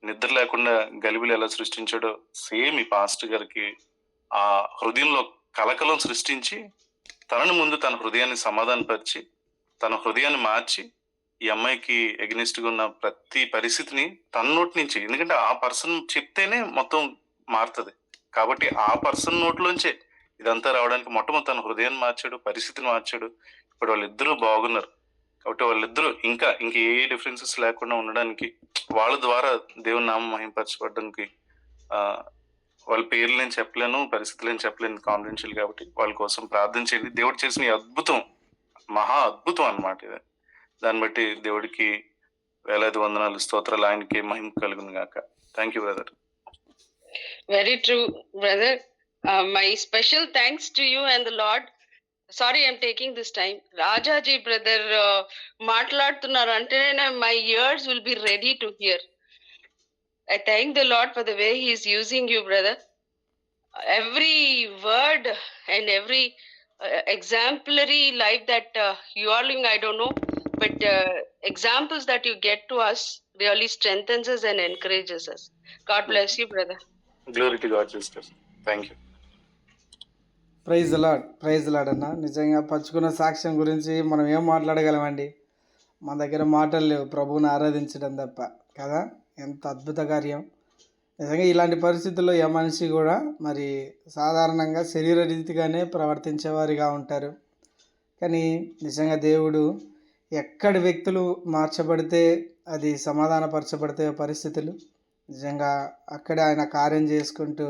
నిద్ర లేకుండా గలిబిలు ఎలా సృష్టించాడో సేమ్ ఈ పాస్టర్ గారికి ఆ హృదయంలో కలకలం సృష్టించి తనని ముందు తన హృదయాన్ని సమాధానపరిచి తన హృదయాన్ని మార్చి ఈ అమ్మాయికి ఎగ్నెస్ట్ గా ఉన్న ప్రతి పరిస్థితిని తన నోటి నుంచి, ఎందుకంటే ఆ పర్సన్ చెప్తేనే మొత్తం మారుతుంది కాబట్టి ఆ పర్సన్ నోట్లోంచే ఇదంతా రావడానికి మొట్టమొదటి తన హృదయాన్ని మార్చాడు, పరిస్థితిని మార్చాడు. ఇప్పుడు వాళ్ళిద్దరూ బాగున్నారు కాబట్టి వాళ్ళిద్దరూ ఇంకా ఏ డిఫరెన్సెస్ లేకుండా ఉండడానికి, వాళ్ళ ద్వారా దేవుని నామం మహింపరచబడడానికి వాళ్ళ పేర్లు నేను చెప్పలేను, పరిస్థితులు నేను చెప్పలేను కాన్ఫిడెన్షియల్ కాబట్టి వాళ్ళ కోసం ప్రార్థన చేయండి. దేవుడు చేసిన ఈ అద్భుతం మహా అద్భుతం అన్నమాట ఇది. దాన్ని బట్టి దేవుడికి వేలాది వందనాలు, స్తోత్రాలు, ఆయనకి మహిమ కలుగును గాక. Thank you brother. Very true, brother. My special thanks to you and the Lord. Sorry, I'm taking this time. Rajaji brother మాట్లాడుతున్నారు అంటేనే my ears will be ready to hear. I thank the Lord for the way He is using you, brother. Every word and every exemplary life that you are living, I don't know, but examples that you get to us really strengthens us and encourages us. God bless you, brother. Glory to God, sister. Thank you. Praise Lord అన్న. నిజంగా పంచుకున్న సాక్ష్యం గురించి మనం ఏం మాట్లాడగలమండి, మన దగ్గర మాటలు లేవు ప్రభువుని ఆరాధించడం తప్ప కదా. ఎంత అద్భుత కార్యం. నిజంగా ఇలాంటి పరిస్థితుల్లో ఏ మనిషి కూడా మరి సాధారణంగా శరీర రీతిగానే ప్రవర్తించేవారిగా ఉంటారు. కానీ నిజంగా దేవుడు ఎక్కడి వ్యక్తులు మార్చబడితే అది సమాధానపరచబడితే పరిస్థితులు నిజంగా అక్కడే ఆయన కార్యం చేసుకుంటూ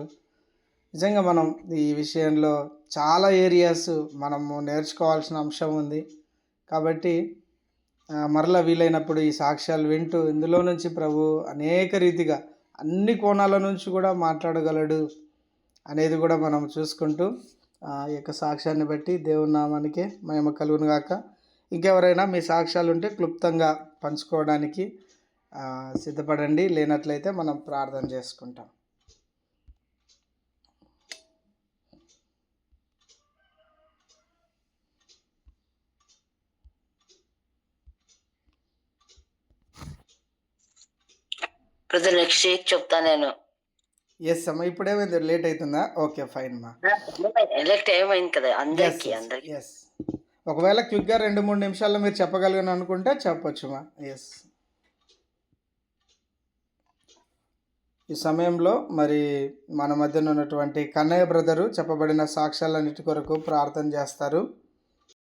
నిజంగా మనం ఈ విషయంలో చాలా ఏరియాస్ మనము నేర్చుకోవాల్సిన అంశం ఉంది. కాబట్టి మరలా వీలైనప్పుడు ఈ సాక్ష్యాలు వింటూ ఇందులో నుంచి ప్రభు అనేక రీతిగా అన్ని కోణాల నుంచి కూడా మాట్లాడగలడు అనేది కూడా మనం చూసుకుంటూ ఈ యొక్క సాక్ష్యాన్ని బట్టి దేవుని నామానికే మహిమ కలుగును గాక. ఇంకెవరైనా మీ సాక్ష్యాలు ఉంటే క్లుప్తంగా పంచుకోవడానికి సిద్ధపడండి. లేనట్లయితే మనం ప్రార్థన చేసుకుంటాం. బ్రదర్ నెక్స్ట్ వీక్ చెప్తా నేను. ఎస్ అమ్మా, ఇప్పుడేమైంది లేట్ అవుతుందా? ఓకే ఫైన్ మా. ఎలక్ట్ ఏమైంది కదా అందరికి అందరికి. ఎస్, ఒకవేళ క్విక్గా 2-3 నిమిషాల్లో మీరు చెప్పగలిగిన అనుకుంటే చెప్పొచ్చు మా. ఎస్, ఈ సమయంలో మరి మన మధ్యన ఉన్నటువంటి కన్నయ్య బ్రదరు చెప్పబడిన సాక్ష్యాలన్నిటి కొరకు ప్రార్థన చేస్తారు.